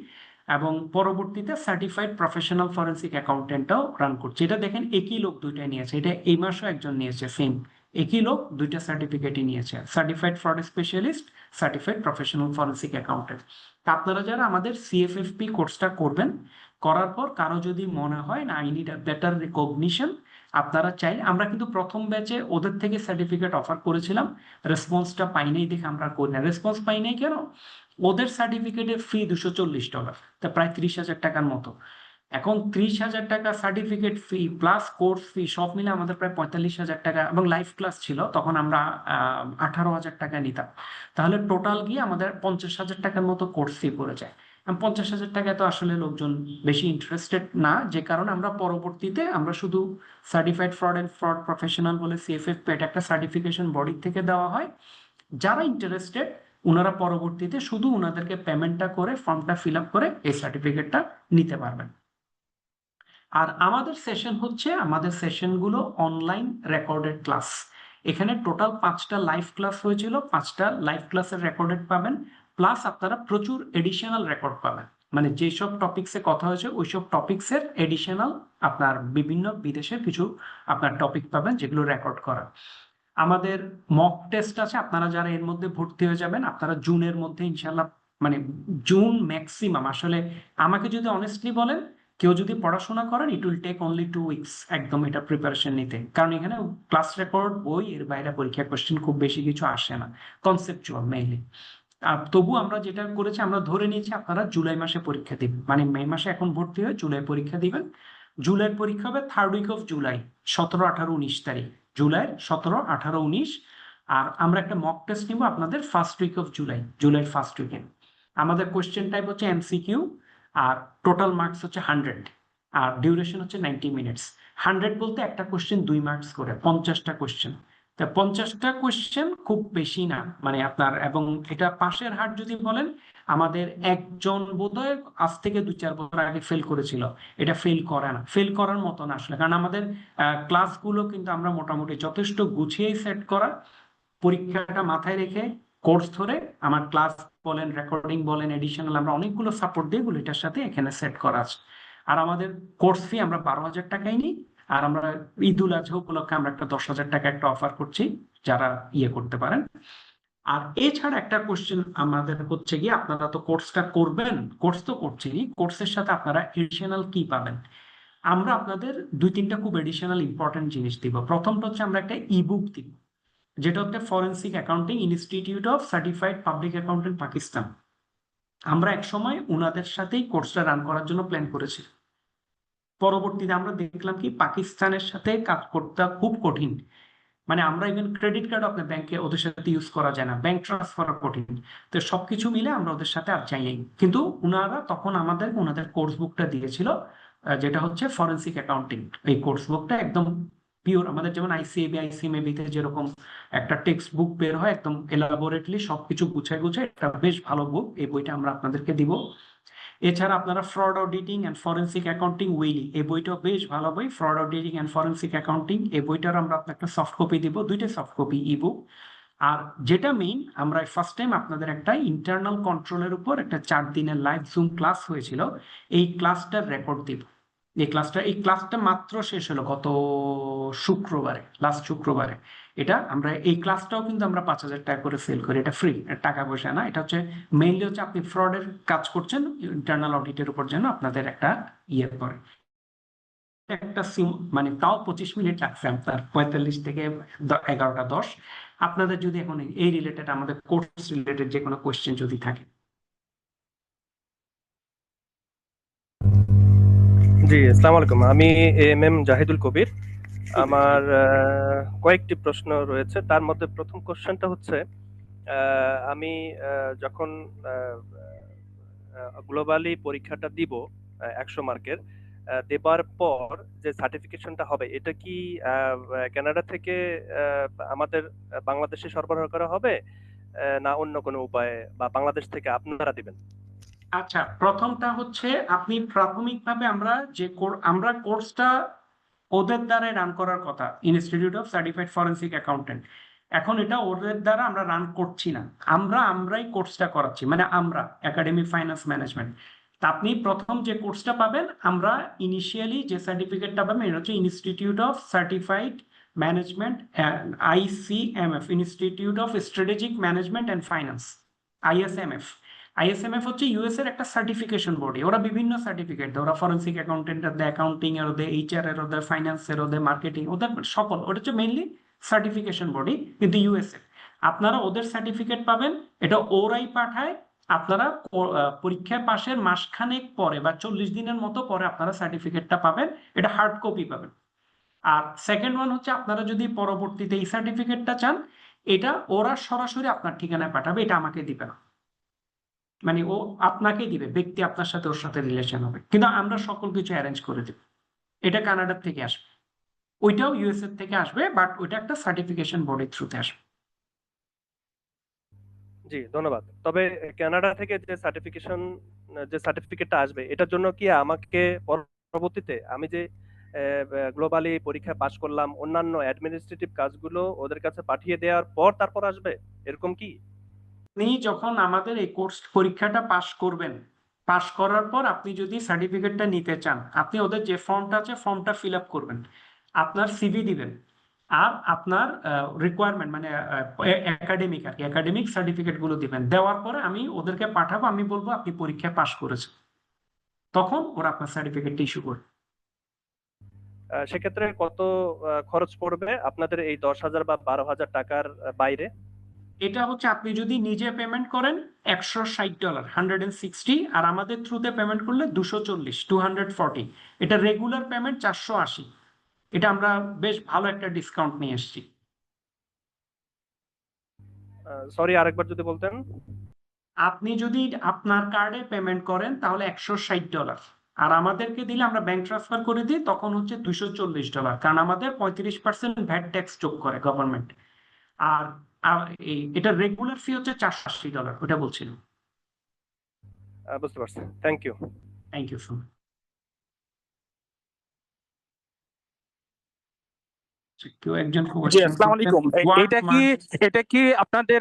এবং পরবর্তীতে সার্টিফাইড প্রফেশনাল ফরেন্সিক অ্যাকাউন্টেন্টটাও রান করছে। এটা দেখেন একই লোক দুইটাই নিয়েছে, এটা এই মাসও একজন নিয়েছে, সেম একই লোক দুইটা সার্টিফিকেটই নিয়েছে, certified fraud specialist, certified professional forensic accountant. আপনারা যারা আমাদের সিএফএফপি কোর্সটা করবেন, করার পর কারো যদি মনে হয় না I need a better recognition, আপনারা চাইলে, আমরা কিন্তু প্রথম ব্যাচে ওদের থেকে সার্টিফিকেট অফার করেছিলাম, রেসপন্সটা পাই নাই দেখে আমরা করি না। রেসপন্স পাই নাই কেন, ওদের সার্টিফিকেটের ফি $240, তা প্রায় 30,000 টাকার মতো। এখন 30,000 টাকা সার্টিফিকেট ফি প্লাস কোর্স ফি সব মিলে আমাদের প্রায় 45,000 টাকা, এবং লাইভ ক্লাস ছিল তখন আমরা 18,000 টাকা নিতাম। তাহলে টোটাল গিয়ে আমাদের 50,000 টাকার মতো কোর্স ফি পড়ে যায়। 50,000 টাকায় তো আসলে লোকজন বেশি ইন্টারেস্টেড না, যে কারণে আমরা পরবর্তীতে আমরা শুধু certified fraud and fraud professional বলে সিএফএফপি, এটা একটা সার্টিফিকেশন বডি থেকে দেওয়া হয়। যারা ইন্টারেস্টেড ওনারা পরবর্তীতে শুধু ওনাদেরকে পেমেন্টটা করে ফর্মটা ফিল আপ করে এই সার্টিফিকেটটা নিতে পারবেন। আর আমাদের সেশন হচ্ছে, আমাদের সেশনগুলো অনলাইন রেকর্ডেড ক্লাস। এখানে টোটাল 5টা লাইভ ক্লাস হয়েছিল, 5টা লাইভ ক্লাসের রেকর্ডেড পাবেন, প্লাস আপনারা প্রচুর এডিশনাল রেকর্ড পাবেন। মানে যেসব টপিক্সে কথা হয়েছে ওইসব টপিক্সের এডিশনাল আপনার বিভিন্ন বিদেশের কিছু আপনার টপিক পাবেন যেগুলো রেকর্ড করা। আমাদের মক টেস্ট আছে, আপনারা যারা এর মধ্যে ভর্তি হয়ে যাবেন আপনারা জুনের মধ্যে ইনশাল্লাহ, মানে জুন ম্যাক্সিমাম, আসলে আমাকে যদি অনেস্টলি বলেন কেউ যদি পড়াশোনা করেন it will take only 2 weeks একদম এটা প্রিপারেশন নিতে, কারণ এখানে ক্লাস রেকর্ড বই, এর বাইরে পরীক্ষা কোশ্চেন খুব বেশি কিছু আসে না, কনসেপচুয়াল মেইনলি। আর তবু আমরা যেটা করেছি, আমরা ধরে নিয়েছি আপনারা জুলাই মাসে পরীক্ষা দিবেন, মানে মে মাসে এখন ভর্তি হয়ে জুলাই পরীক্ষা দিবেন। জুলাই পরীক্ষা হবে 3rd উইক অফ জুলাই, 17, 18, 19 তারিখ, জুলাইয়ের 17, 18, 19। আর আমরা একটা মক টেস্ট নিব আপনাদের 1st উইক অফ জুলাই, জুলাইয়ের 1st উইকে। আমাদের কোশ্চেন টাইপ হচ্ছে এমসিকিউ, আর টোটাল মার্কস হচ্ছে 100, আর ডিউরেশন হচ্ছে 90 মিনিটস। 100 বলতে একটা কোশ্চেন 2 মার্কস করে, 50টা কোশ্চেন। তা 50টা কোশ্চেন খুব বেশি না, মানে আপনার, এবং এটা পাশের হার যদি বলেন, আমাদের একজন বোধহয় আজ থেকে 2-4 বছর আগে ফেল করেছিল। এটা ফেল করে না, ফেল করার মতো না আসলে, কারণ আমাদের ক্লাসগুলো কিন্তু আমরা মোটামুটি যথেষ্ট গুছিয়েই সেট করা, পরীক্ষাটা মাথায় রেখে কোর্স ধরে আমার ক্লাস বলেন, রেকর্ডিং বলেন, এডিশনাল আমরা অনেকগুলো সাপোর্ট দিই, এগুলো এটার সাথে এখানে সেট করা আছে। আর আমাদের কোর্স ফি আমরা 12,000 টাকাই নিই, আর আমরা ঈদুল আজহা উপলক্ষে আমরা একটা 10,000 টাকা একটা অফার করছি যারা ইয়ে করতে পারেন। আর এছাড়া একটা কোশ্চেন আমাদের হচ্ছে গিয়ে, আপনারা তো কোর্সটা করবেন, কোর্স তো করছেনই, কোর্সের সাথে আপনারা এডিশনাল কি পাবেন। আমরা আপনাদের 2-3টা খুব এডিশনাল ইম্পর্টেন্ট জিনিস দিব। প্রথমটা হচ্ছে আমরা একটা ইবুক দিব, যেটা হচ্ছে forensic accounting institute of certified public accountant Pakistan. আমরা এক সময় ওনাদের সাথেই কোর্সটা রান করার জন্য প্ল্যান করেছি। পরবর্তীতে আমরা দেখলাম কি পাকিস্তানের সাথে কাজ করতে খুব কঠিন, মানে আমরা ইভেন ক্রেডিট কার্ড আপনার ব্যাংকে ওদের সাথে ইউজ করা যায় না, ব্যাংক ট্রান্সফার কঠিন। তো সবকিছু মিলে আমরা ওদের সাথে আর যাইনি, কিন্তু ওনারা তখন আমাদের ওনাদের কোর্স বুকটা দিয়েছিল, যেটা হচ্ছে ফরেন্সিক অ্যাকাউন্টিং। এই কোর্স বুকটা একদম পিওর, আমাদের যেমন আইসিএবি তে যেরকম একটা টেক্সট বুক বের হয় একদম এলাবোরেটলি সবকিছু গুছায় গুছায়, এটা বেশ ভালো বুক, এই বইটা আমরা আপনাদেরকে দিব। এছাড়া আপনারা fraud auditing and forensic accounting Wiley, এই বইটাও বেশ ভালো বই, fraud auditing and forensic accounting, এই বইটার আমরা আপনাকে একটা সফট কপি দিব, 2টা সফট কপি ইবুক। আর যেটা মেইন, আমরা ফার্স্ট টাইম আপনাদের একটা ইন্টারনাল কন্ট্রোলের উপর একটা 4 দিনের লাইভ জুম ক্লাস হয়েছিল, এই ক্লাসটার রেকর্ড দিব। এই ক্লাসটা মাত্র শেষ হলো গত শুক্রবারে, লাস্ট শুক্রবারে। এটা আমরা এই ক্লাসটাও কিন্তু আমরা 5,000 টাকা করে সেল করি, এটা ফ্রি, টাকা পয়সা না। এটা হচ্ছে মেইনলি হচ্ছে আপনি ফ্রডের কাজ করছেন, ইন্টারনাল অডিটের উপর যেন আপনাদের একটা ইয়ে করে একটা মানে তাও 25 মিনিট লাগছে আপনার, 45 থেকে 11টা 10। আপনাদের যদি এখন এই রিলেটেড, আমাদের কোর্স রিলেটেড যে কোনো কোয়েশ্চেন যদি থাকে। জি, আসসালামু আলাইকুম। আমি এএমএম জাহিদুল কবির। আমার কয়েকটি প্রশ্ন রয়েছে। তার মধ্যে প্রথম কোশ্চেনটা হচ্ছে, আমি যখন গ্লোবালি পরীক্ষাটা দিব 100 মার্কের, দেবার পর যে সার্টিফিকেশনটা হবে এটা কি কানাডা থেকে আমাদের বাংলাদেশে সরবরাহ করা হবে, না অন্য কোনো উপায়ে, বা বাংলাদেশ থেকে আপনারা দিবেন? আচ্ছা, প্রথমটা হচ্ছে আপনি প্রাথমিকভাবে আমরা কোর্সটা ওদের দ্বারাই রান করার কথা, institute of certified forensic accountant. এখন এটা ওদের দ্বারা আমরা রান করছি না, আমরাই কোর্সটা করাচ্ছি, মানে আমরা একাডেমি ফাইন্যান্স ম্যানেজমেন্ট। তা আপনি প্রথম যে কোর্সটা পাবেন, আমরা ইনিশিয়ালি যে সার্টিফিকেটটা পাবেন এটা হচ্ছে institute of certified management, ICMF, institute of strategic management and finance, ISMF। আইএসএমএফ হচ্ছে ইউএস এর একটা সার্টিফিকেশন বডি, ওরা বিভিন্ন সার্টিফিকেট দেয়, ওরা ফরেন্সিক অ্যাকাউন্টেন্ট দেয়, অ্যাকাউন্টিং এর ওদের, HR এর ওদের, ফাইন্যান্স এর ওদের, মার্কেটিং ওদের, সকল, ওটা হচ্ছে মেইনলি সার্টিফিকেশন বডি, কিন্তু ইউএস এর। আপনারা ওদের সার্টিফিকেট পাবেন, এটা ওরাই পাঠায় আপনারা পরীক্ষায় পাশের মাসখানেক পরে বা 40 দিনের মতো পরে আপনারা সার্টিফিকেটটা পাবেন, এটা হার্ড কপি পাবেন। আর সেকেন্ড ওয়ান হচ্ছে আপনারা যদি পরবর্তীতে এই সার্টিফিকেটটা চান, এটা ওরা সরাসরি আপনার ঠিকানায় পাঠাবে, এটা আমাকে দিবে না। মানে ও আপনাকে দিবে, ব্যক্তি আপনার সাথে ওর সাথে রিলেশন হবে, কিন্তু আমরা সকল কিছু অ্যারেঞ্জ করে দেব। এটা কানাডার থেকে আসবে, ওইটাও ইউএসএ থেকে আসবে, বাট ওইটা একটা সার্টিফিকেশন বডির থ্রুতে আসবে। জি, ধন্যবাদ। তবে কানাডা থেকে যে সার্টিফিকেটটা আসবে, এটার জন্য কি আমাকে পরবর্তীতে আমি যে গ্লোবালি পরীক্ষা পাশ করলাম, অন্যান্য অ্যাডমিনিস্ট্রেটিভ কাজগুলো ওদের কাছে পাঠিয়ে দেওয়ার পর তারপর আসবে, এরকম কি? আপনি যখন আমাদের এই কোর্স পরীক্ষাটা পাশ করবেন, পাশ করার পর আপনি যদি সার্টিফিকেটটা নিতে চান, আপনি ওদের যে ফর্মটা আছে ফর্মটা ফিল আপ করবেন, আপনার সিভি দিবেন, আর আপনার রিকোয়ারমেন্ট মানে একাডেমিক আর কি একাডেমিক সার্টিফিকেট গুলো দিবেন। দেওয়ার পরে আমি ওদেরকে পাঠাবো, আমি বলবো আপনি পরীক্ষায় পাশ করেছেন, তখন ওরা আপনার সার্টিফিকেটটা ইস্যু করবে। সেক্ষেত্রে কত খরচ পড়বে আপনাদের এই 10,000 বা 12,000 টাকার বাইরে? এটা হচ্ছে আপনি যদি নিজে পেমেন্ট করেন $160, 160, আর আমাদের থ্রুতে পেমেন্ট করলে 240, 240। এটা রেগুলার পেমেন্ট 480। এটা আমরা বেশ ভালো একটা ডিসকাউন্ট নিয়ে এসেছি। সরি, আরেকবার যদি বলতেন। আপনি যদি আপনার কার্ডে পেমেন্ট করেন তাহলে $160, আর আমাদেরকে দিলে আমরা ব্যাংক ট্রান্সফার করে দিই, তখন হচ্ছে $240, কারণ আমাদের 35% ভ্যাট ট্যাক্স যোগ করে গভর্নমেন্ট। আর এটা রেগুলার ফি হচ্ছে $480, ওটা বলছিলাম। বুঝতে পারছি, thank you. Thank you so much. কেউ একজন জি, কোয়েশ্চেন আসসালামু করতেন, আলাইকুম। হোয়াট এটা কি মার্কস? এটা কি আপনাদের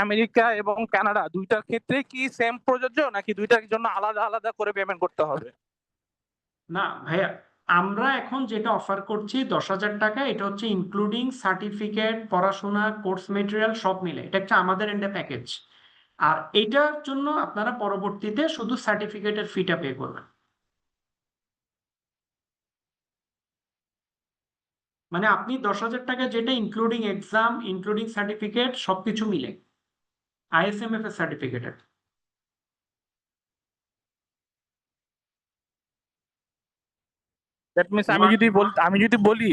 আমেরিকা এবং কানাডা দুইটার ক্ষেত্রে কি সেম প্রযোজ্য, নাকি দুইটার জন্য আলাদা আলাদা করে পেমেন্ট করতে হবে? না ভাইয়া, আমরা এখন যেটা অফার করছি 10,000 টাকা, এটা হচ্ছে ইনক্লুডিং সার্টিফিকেট, পড়াশোনা, কোর্স মেটেরিয়াল সব মিলে, এটা একটা আমাদের এন্ডে প্যাকেজ। আর এটার জন্য আপনারা পরবর্তীতে শুধু সার্টিফিকেটের ফিটা পে করবেন। মানে আপনি 10,000 টাকা যেটা ইনক্লুডিং এক্সাম, ইনক্লুডিং সার্টিফিকেট সবকিছু মিলে, আইএসএমএফ এর সার্টিফিকেটের। দ্যাট মিনস আমি যদি বলি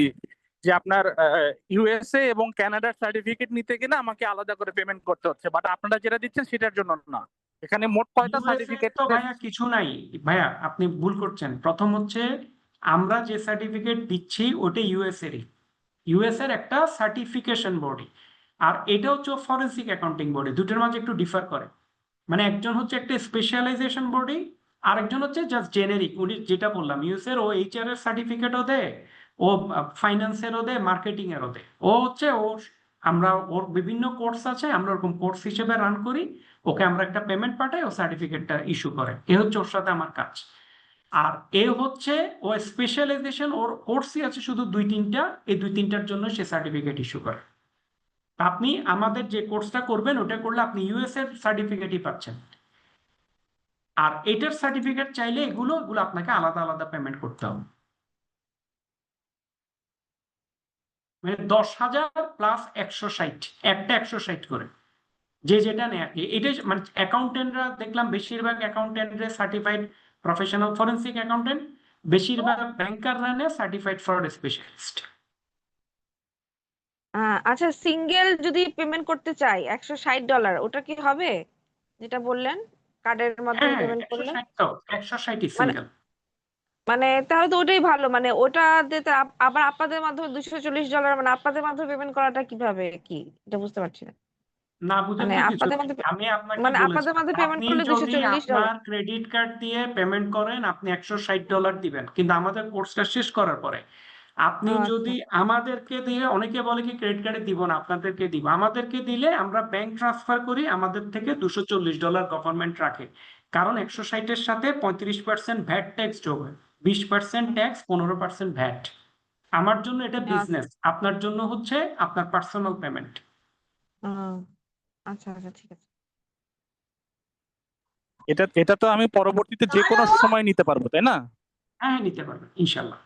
যে আপনার ইউএসএ এবং কানাডার সার্টিফিকেট নিতে গেলে আমাকে আলাদা করে পেমেন্ট করতে হচ্ছে, বাট আপনারা যেটা দিচ্ছেন সেটার জন্য না। এখানে মোট কয়টা ইউএসএ সার্টিফিকেট? তো ভাইয়া কিছু নাই। ভাইয়া আপনি ভুল করছেন। প্রথম হচ্ছে আমরা যে সার্টিফিকেট দিচ্ছি ওটা ইউএস এরই, ইউএস এর একটা সার্টিফিকেশন বডি, আর এটা হচ্ছে ফরেন্সিক অ্যাকাউন্টিং বডি, দুটোর মাঝে একটু ডিফার করে। মানে একজন হচ্ছে একটা স্পেশালাইজেশন বডি, আরেকজন হচ্ছে জাস্ট জেনেরিক। উনি যেটা বললাম ইউএস এর, ও এইচআর এর সার্টিফিকেটও দেয়, ও ফাইন্যান্সেরও দেয়, মার্কেটিং এরও দেয়। ও হচ্ছে আমরা ওর বিভিন্ন কোর্স আছে, আমরা ওরকম কোর্স হিসেবে রান করি, ওকে আমরা একটা পেমেন্ট পাঠাই, ও সার্টিফিকেটটা ইস্যু করে। এ হচ্ছে ওর সাথে আমার কাজ। আর এ হচ্ছে ও স্পেশালাইজেশন, ওর কোর্সই আছে শুধু 2-3টা, এই 2-3টার জন্য সে সার্টিফিকেট ইস্যু করে। আপনি আমাদের যে কোর্সটা করবেন ওটা করলে আপনি ইউএস এর সার্টিফিকেটই পাচ্ছেন। আর এটার সার্টিফিকেট চাইলে এগুলো এগুলো আপনাকে আলাদা আলাদা পেমেন্ট করতে হবে। মানে 10,000 প্লাস 160, একটা 160 করে, যে যেটা নেয় আর কি। এটা মানে অ্যাকাউন্টেন্টরা দেখলাম বেশিরভাগ অ্যাকাউন্টেন্টরা সার্টিফাইড প্রফেশনাল ফরেন্সিক অ্যাকাউন্টেন্ট, বেশিরভাগ ব্যাংকাররা নেয় সার্টিফাইড ফ্রড স্পেশালিস্ট। আচ্ছা, সিঙ্গেল যদি পেমেন্ট করতে চাই $160, ওটা কি হবে যেটা বললেন কার্ডের মাধ্যমে হ্যাঁ, পেমেন্ট করলে? 160, তো 160ই মানে সিঙ্গেল। মানে তাহলে তো ওটাই ভালো, মানে ওটা দিতে আবার আপনাদের মাধ্যমে $240, মানে আপনাদের মাধ্যমে পেমেন্ট করাটা কিভাবে কি, এটা বুঝতে পারছি না। না বুঝার মানে তো কিছু আপনাদের নেই। মাধ্যমে আমি আপনাকে মানে বলেছি, আপনাদের মাধ্যমে পেমেন্ট আপনি করলে যদি $240। আপনার ক্রেডিট কার্ড দিয়ে পেমেন্ট করেন আপনি $160 দিবেন, কিন্তু আমাদের কোর্সটা শেষ করার পরে আপনি আচ্ছা। যদি আমাদেরকে দিয়ে, অনেকে বলে কি ক্রেডিট কার্ডে দিব না, আপনাদেরকে দিব, আমাদেরকে দিলে আমরা ব্যাংক ট্রান্সফার করি, আমাদের থেকে $240 গভর্নমেন্ট রাখে। কারণ 160-এর সাথে 35% ভ্যাট ট্যাক্স যোগ হয়, 20% ট্যাক্স, 15% ভ্যাট। আমার জন্য এটা বিজনেস, আপনার জন্য হচ্ছে আপনার পার্সোনাল পেমেন্ট। আহ, আচ্ছা আচ্ছা, ঠিক আছে। এটা এটা তো আমি পরবর্তীতে যে কোনো সময় নিতে পারবো, তাই না? হ্যাঁ, নিতে পারবেন ইনশাল্লাহ।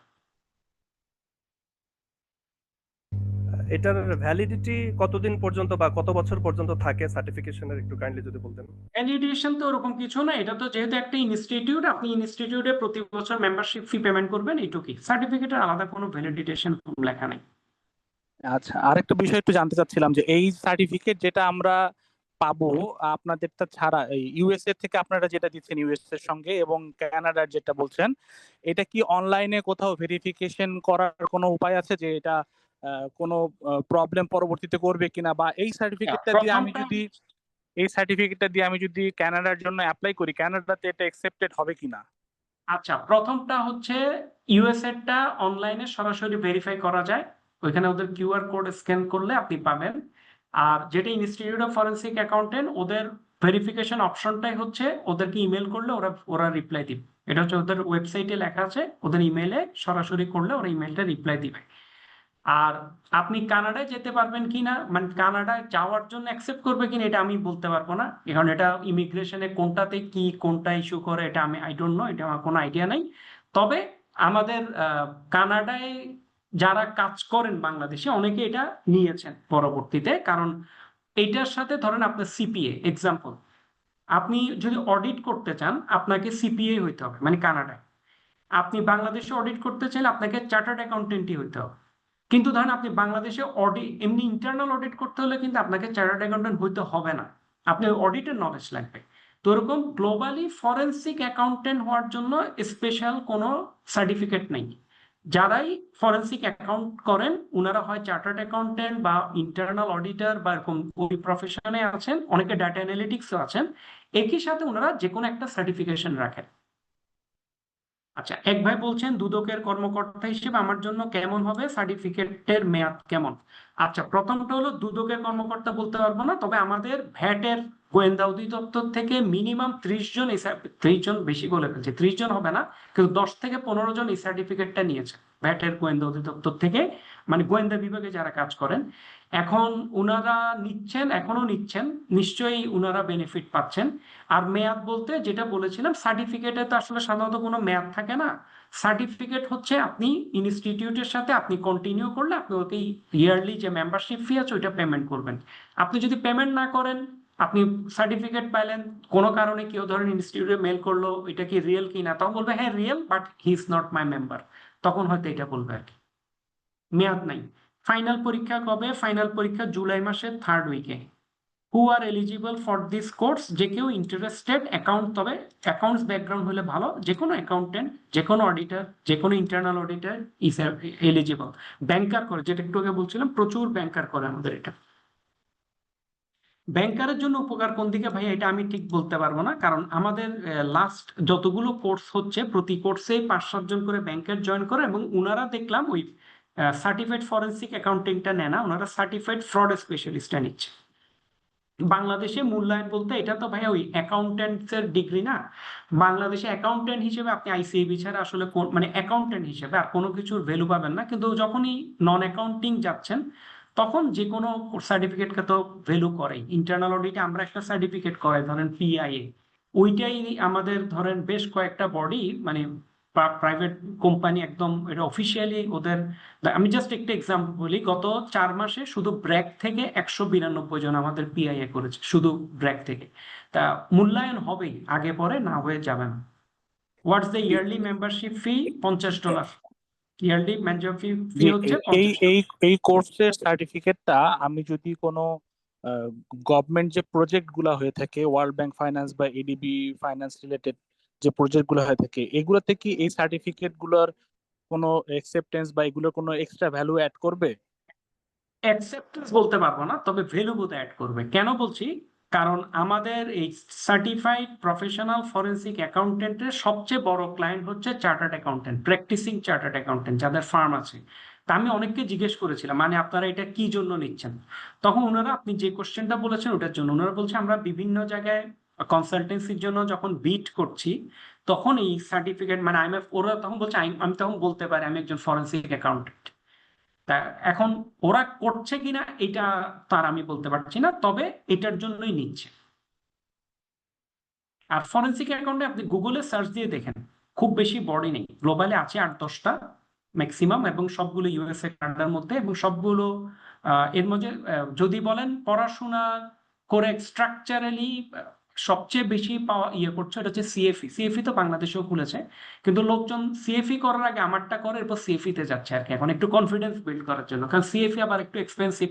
এটার ভ্যালিডিটি কতদিন পর্যন্ত বা কত বছর পর্যন্ত থাকে সার্টিফিকেশনের, একটু কাইন্ডলি যদি বলতেন। ভ্যালিডেশন তো ওরকম কিছু না, এটা তো যেহেতু একটা ইনস্টিটিউট, আপনি ইনস্টিটিউটে প্রতি বছর মেম্বারশিপ ফি পেমেন্ট করবেন, এইটুকুই। সার্টিফিকেটের আলাদা কোনো ভ্যালিডেশন লেখা নেই। আচ্ছা, আরেকটা বিষয় একটু জানতে চাচ্ছিলাম যে এই সার্টিফিকেট যেটা আমরা পাবো আপনাদেরটা ছাড়া, এই ইউএসএ থেকে আপনারা যেটা দিচ্ছেন ইউএস এর সঙ্গে এবং কানাডার যেটা বলছেন, এটা কি অনলাইনে কোথাও ভেরিফিকেশন করার কোনো উপায় আছে যে এটা কোনো প্রবলেম পরবর্তীতে করবে কিনা, বা এই সার্টিফিকেটটা দিয়ে আমি প্রথমটা যদি কানাডার জন্য অ্যাপ্লাই করি, কানাডাতে এটা অ্যাকসেপ্টেড হবে কিনা? আচ্ছা, প্রথমটা হচ্ছে ইউএসএ টা অনলাইনে সরাসরি ভেরিফাই করা যায়, ওইখানে ওদের কিউআর কোড স্ক্যান করলে আপনি পাবেন। আর যেটা ইনস্টিটিউট অফ ফরেনসিক অ্যাকাউন্টেন্ট, ওদের ভেরিফিকেশন অপশনটাই হচ্ছে ওদেরকে ইমেল করলে ওরা ওরা রিপ্লাই দিবে। এটা হচ্ছে ওদের ওয়েবসাইটে লেখা আছে, ওদের ইমেলে সরাসরি করলে ওরা ইমেলটা রিপ্লাই দিবে। আর আপনি কানাডায় যেতে পারবেন কিনা, মানে কানাডায় যাওয়ার জন্য অ্যাকসেপ্ট করবে কিনা, এটা আমি বলতে পারবো না, কারণ এটা ইমিগ্রেশনে কোনটাতে কি কোনটা ইস্যু করে এটা আমি আই ডোন্ট নো, এটা আমার কোনো আইডিয়া নাই। তবে আমাদের কানাডায় যারা কাজ করেন বাংলাদেশে অনেকে এটা নিয়েছেন পরবর্তীতে, কারণ এইটার সাথে ধরেন আপনার সিপিএ এক্সাম্পল, আপনি যদি অডিট করতে চান আপনাকে সিপিএ হইতে হবে, মানে কানাডায়। আপনি বাংলাদেশে অডিট করতে চাইলে আপনাকে চার্টার্ড অ্যাকাউন্টেন্টই হইতে হবে। কিন্তু ধরেন আপনি বাংলাদেশে অডিট, এমনি ইন্টারনাল অডিট করতে হলে কিন্তু আপনাকে চার্টার্ড অ্যাকাউন্টেন্ট হইতে হবে না, আপনি অডিটের নলেজ লাগবে। তো এরকম গ্লোবালি ফরেনসিক অ্যাকাউন্টেন্ট হওয়ার জন্য স্পেশাল কোনো সার্টিফিকেট নেই। যারাই ফরেনসিক অ্যাকাউন্ট করেন ওনারা হয় চার্টার্ড অ্যাকাউন্টেন্ট বা ইন্টারনাল অডিটর বা এরকম ওই প্রফেশনে আছেন, অনেকে ডাটা অ্যানালিটিক্সও আছেন, একই সাথে ওনারা যে কোনো একটা সার্টিফিকেশন রাখেন। আচ্ছা, এক ভাই বলছেন দুদকের কর্মকর্তা হিসেবে আমার জন্য কেমন হবে, সার্টিফিকেটের মেয়াদ কেমন? আচ্ছা, প্রথমটা হলো দুদকের কর্মকর্তা বলতে পারবো না, তবে আমাদের ভ্যাটের গোয়েন্দা অধিদপ্তর থেকে মিনিমাম 30 জন, 30 জন বেশি বলে ফেলছে, 30 জন হবে না, কিন্তু 10 থেকে 15 জন এই সার্টিফিকেটটা নিয়েছে ভ্যাটের গোয়েন্দা অধিদপ্তর থেকে, মানে গোয়েন্দা বিভাগে যারা কাজ করেন। এখন উনারা নিচ্ছেন, এখনো নিচ্ছেন, নিশ্চয়ই উনারা বেনিফিট পাচ্ছেন। আর মেয়াদ বলতে যেটা বলেছিলাম, সার্টিফিকেটে তো আসলে সাধারণত কোনো মেয়াদ থাকে না। সার্টিফিকেট হচ্ছে আপনি ইনস্টিটিউটের সাথে আপনি কন্টিনিউ করলে আপনি ওকে ইয়ারলি যে মেম্বারশিপ ফি আছে ওইটা পেমেন্ট করবেন। আপনি যদি পেমেন্ট না করেন, আপনি সার্টিফিকেট পাইলেন, কোনো কারণে কেউ ধরেন ইনস্টিটিউটে মেল করলো এটা কি রিয়েল কি না, তখন বলবে হ্যাঁ real, but he is not my member, তখন হয়তো এটা বলবে আর কি। মেয়াদ নাই। ফাইনাল পরীক্ষা কবে? ফাইনাল পরীক্ষা জুলাই মাসের 3rd উইকে। Who are eligible for this course? যে কেউ ইন্টারেস্টেড অ্যাকাউন্ট, তবে অ্যাকাউন্টস ব্যাকগ্রাউন্ড হলে ভালো, যে কোনো অ্যাকাউন্টেন্ট, যে কোনো অডিটর, যে কোনো ইন্টারনাল অডিটর ইজ এলিজিবল। ব্যাংকার করে, যেটা একটু আগে বলছিলাম, প্রচুর ব্যাংকার করে আমাদের এটা। ব্যাংকারের জন্য উপকার কোন দিকে ভাই, এটা আমি ঠিক বলতে পারবো না, কারণ আমাদের লাস্ট যতগুলো কোর্স হচ্ছে প্রতি কোর্সে 5-7 জন করে ব্যাংকার জয়েন করে, এবং উনারা দেখলাম ওই সার্টিফাইড ফরেনসিক অ্যাকাউন্টিংটা নেয় না, ওনারা সার্টিফাইড ফ্রড স্পেশালিস্টটা নিচ্ছে। বাংলাদেশে মূল্যায়ন বলতে এটা তো ভাই ওই অ্যাকাউন্টেন্টসের ডিগ্রি না, বাংলাদেশে অ্যাকাউন্টেন্ট হিসেবে আপনি আইসিএবি ছাড়া আসলে মানে অ্যাকাউন্টেন্ট হিসেবে আর কোনো কিছুর ভ্যালু পাবেন না, কিন্তু যখনই নন অ্যাকাউন্টিং যাচ্ছেন তখন যে কোনো সার্টিফিকেটকে তো ভ্যালু করে। ইন্টারনাল অডিটে আমরা একটা সার্টিফিকেট করাই, ধরেন পিআইএ, ওইটাই আমাদের ধরেন বেশ কয়েকটা বডি, মানে প্রাইভেট কোম্পানি একদম এটা অফিসিয়ালি ওদের। আমি জাস্ট একটা এক্সাম্পল বলি, গত 4 মাসে শুধু ব্র্যাক থেকে 192 জন আমাদের পিআইএ করেছে, শুধু ব্র্যাক থেকে। তা মূল্যায়ন হবেই, আগে পরে না হয়ে যাবে না। What's the yearly membership fee? $50। Yearly membership fee হচ্ছে এই 50। এই এই কোর্সের সার্টিফিকেটটা আমি যদি কোনো গভর্নমেন্ট যে প্রজেক্ট গুলা হয়ে থাকে, ওয়ার্ল্ড ব্যাংক ফাইন্যান্স বা এডিবি ফাইন্যান্স রিলেটেড যে প্রজেক্ট গুলো হয়ে থাকে, এগুলোতে কি এই সার্টিফিকেট গুলোর কোনো অ্যাকসেপ্টেন্স বা এগুলোর কোনো এক্সট্রা ভ্যালু অ্যাড করবে? অ্যাকসেপ্টেন্স বলতে পারবো না, তবে ভ্যালু বোধ অ্যাড করবে। কেন বলছি, কারণ আমাদের এই সার্টিফাইড প্রফেশনাল ফরেনসিক অ্যাকাউন্টেন্টের সবচেয়ে বড় ক্লায়েন্ট হচ্ছে chartered accountant, practising chartered accountant যাদের ফার্ম আছে। তা আমি অনেককে জিজ্ঞেস করেছিলাম মানে আপনারা এটা কি জন্য নিচ্ছেন, তখন ওনারা আপনি যে কোশ্চেনটা বলেছেন ওটার জন্য, ওনারা বলছে আমরা বিভিন্ন জায়গায় কনসালটেন্সির জন্য যখন বিট করছি তখন এই সার্টিফিকেট, মানে ওরা তখন বলছে আমি তখন বলতে পারি আমি একজন ফরেনসিক অ্যাকাউন্টেন্ট। তা এখন ওরা করছে কিনা এটা তার আমি বলতে পারছি না, তবে এটার জন্যই নিচ্ছে। আর ফরেনসিক অ্যাকাউন্টে আপনি গুগলে সার্চ দিয়ে দেখেন, খুব বেশি বডি নেই, গ্লোবালে আছে 8-10টা ম্যাক্সিমাম, এবং সবগুলো ইউএসএ কানাডার মধ্যে, এবং সবগুলো এর মধ্যে যদি বলেন পড়াশোনা করে স্ট্রাকচারালি সবচেয়ে বেশি পাওয়া করছে এটা হচ্ছে সিএফই। সিএফই তো বাংলাদেশেও খুলেছে, কিন্তু লোকজন সিএফই করার আগে আমারটা করে এরপর সিএফই তে যাচ্ছে আর কি, এখন একটু কনফিডেন্স বিল্ড করার জন্য, কারণ সিএফই আবার একটু এক্সপেন্সিভ।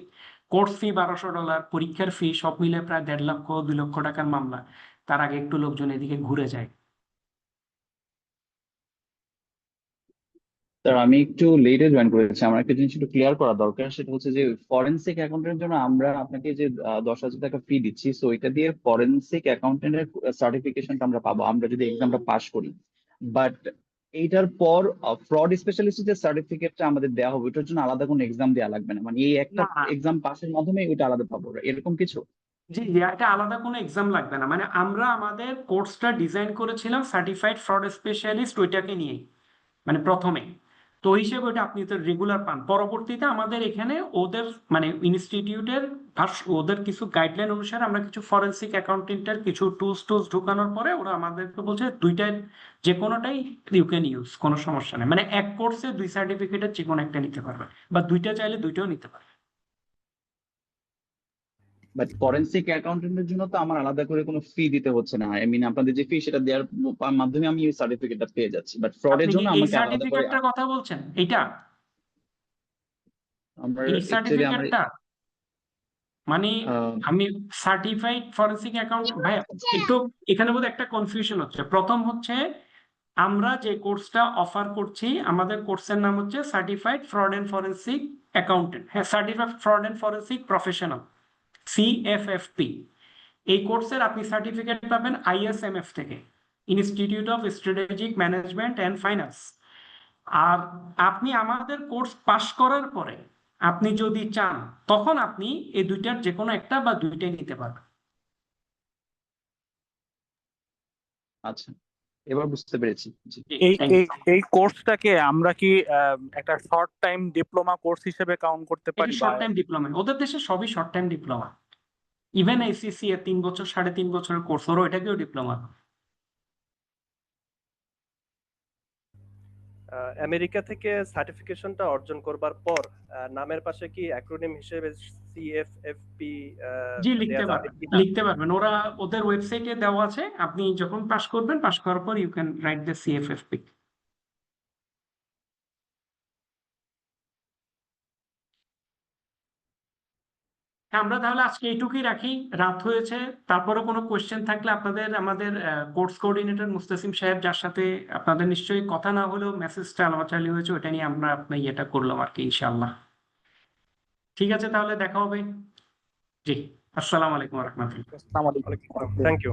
কোর্স ফি $1200, পরীক্ষার ফি সব মিলে প্রায় 1.5 লক্ষ 2 লক্ষ টাকার মামলা। তার আগে একটু লোকজন এদিকে ঘুরে যায়। স্যার আমি একটু লেটে জয়েন করেছি, আমার একটা জিনিস একটু ক্লিয়ার করা দরকার, সেটা হচ্ছে যে ফরেনসিক অ্যাকাউন্টেন্টের জন্য আমরা আপনাকে যে 10,000 টাকা ফি দিচ্ছি, সো এটা দিয়ে ফরেনসিক অ্যাকাউন্টেন্টের সার্টিফিকেশনটা আমরা পাবো আমরা যদি এক্সামটা পাস করি। বাট এইটার পর ফ্রড স্পেশালিস্টের যে সার্টিফিকেটটা আমাদের দেওয়া হবে ওটার জন্য আলাদা কোনো এক্সাম দেওয়া লাগবে না, মানে এই একটা না, এক্সাম পাসের মাধ্যমে ওইটা আলাদা পাবো, এরকম কিছু? জি জি, এটা আলাদা কোনো এক্সাম লাগবে না, মানে আমরা আমাদের কোর্সটা ডিজাইন করেছিলাম সার্টিফাইড ফ্রড স্পেশালিস্ট ওইটাকে নিয়ে, মানে প্রথমে তো ওই হিসেবে ওটা আপনি তো রেগুলার পান। পরবর্তীতে আমাদের এখানে ওদের মানে ইনস্টিটিউটের ওদের কিছু গাইডলাইন অনুসারে আমরা কিছু ফরেনসিক অ্যাকাউন্টেন্টের কিছু টুলস ঢুকানোর পরে ওরা আমাদেরকে বলছে দুইটাই যে কোনোটাই ইউ ক্যান ইউজ, কোনো সমস্যা নেই, মানে এক কোর্সে 2 সার্টিফিকেটের যে কোনো একটা নিতে পারবে, বা দুইটা চাইলে দুইটাও নিতে পারবে। বাট ফরেনসিক অ্যাকাউন্টেন্টের জন্য তো আমার আলাদা করে কোনো ফি দিতে হচ্ছে না, আই মিন আপনাদের যে ফি সেটা দেওয়ার মাধ্যমে আমি এই সার্টিফিকেটটা পেয়ে যাচ্ছি, বাট ফ্রডের আপনি কি জন্য এই আমাকে আলাদা করে সার্টিফিকেটটার কথা বলছেন? এইটা আমার এই অ্যাকচুয়ালি আমার সার্টিফিকেটটা মানে আহ, আমি সার্টিফাইড ফরেনসিক অ্যাকাউন্ট ভাই, একটু এখানে বোধহয় একটা কনফিউশন হচ্ছে। প্রথম হচ্ছে আমরা যে কোর্সটা অফার করছি, আমাদের কোর্সের নাম হচ্ছে certified fraud and forensic accountant, হ্যাঁ certified fraud and forensic professional, CFFP. এই কোর্সের আপনি সার্টিফিকেট পাবেন আইএসএমএফ থেকে, institute of strategic management and finance. আর আপনি আমাদের কোর্স পাশ করার পরে আপনি যদি চান তখন আপনি এই দুইটার যে কোনো একটা বা দুইটাই নিতে পারবেন। আচ্ছা, এবার বুঝতে পেরেছি। জি। এই Thank এই you. এই কোর্সটাকে আমরা কি একটা শর্ট টাইম ডিপ্লোমা কোর্স হিসেবে কাউন্ট করতে এটা পারি বা শর্ট টাইম ডিপ্লোমা, ওদের দেশে সবই short time diploma. Even HCC এর 3 বছর 3.5 বছরের কোর্স, ওরও এটাকেও ডিপ্লোমা। আমেরিকা থেকে সার্টিফিকেশনটা অর্জন করবার পর নামের পাশে কি অ্যাক্রোনিম হিসেবে সিএফএফপি জি দেয়া যাবে কিনা? লিখতে পারবেন, ওরা ওদের ওয়েবসাইটে দেওয়া আছে, আপনি যখন পাস করবেন, পাস করার পর ইউ ক্যান রাইট দ্য সিএফএফপি। আমরা তাহলে আজকে এইটুকুই রাখি, রাত হয়েছে। তারপরে কোনো কোয়েশ্চেন থাকলে আপনাদের আমাদের কোর্স কোঅর্ডিনেটর মুস্তাসিম সাহেব, যার সাথে আপনাদের নিশ্চয়ই কথা না হলেও মেসেজটা চালু হয়েছে, ওটা নিয়ে আমরা আপনার ইয়েটা করলাম আর কি, ইনশাআল্লাহ। ঠিক আছে, তাহলে দেখা হবে। জি, আসসালামু আলাইকুম রহমতুল্লাহ। আসসালামু আলাইকুম। Thank you.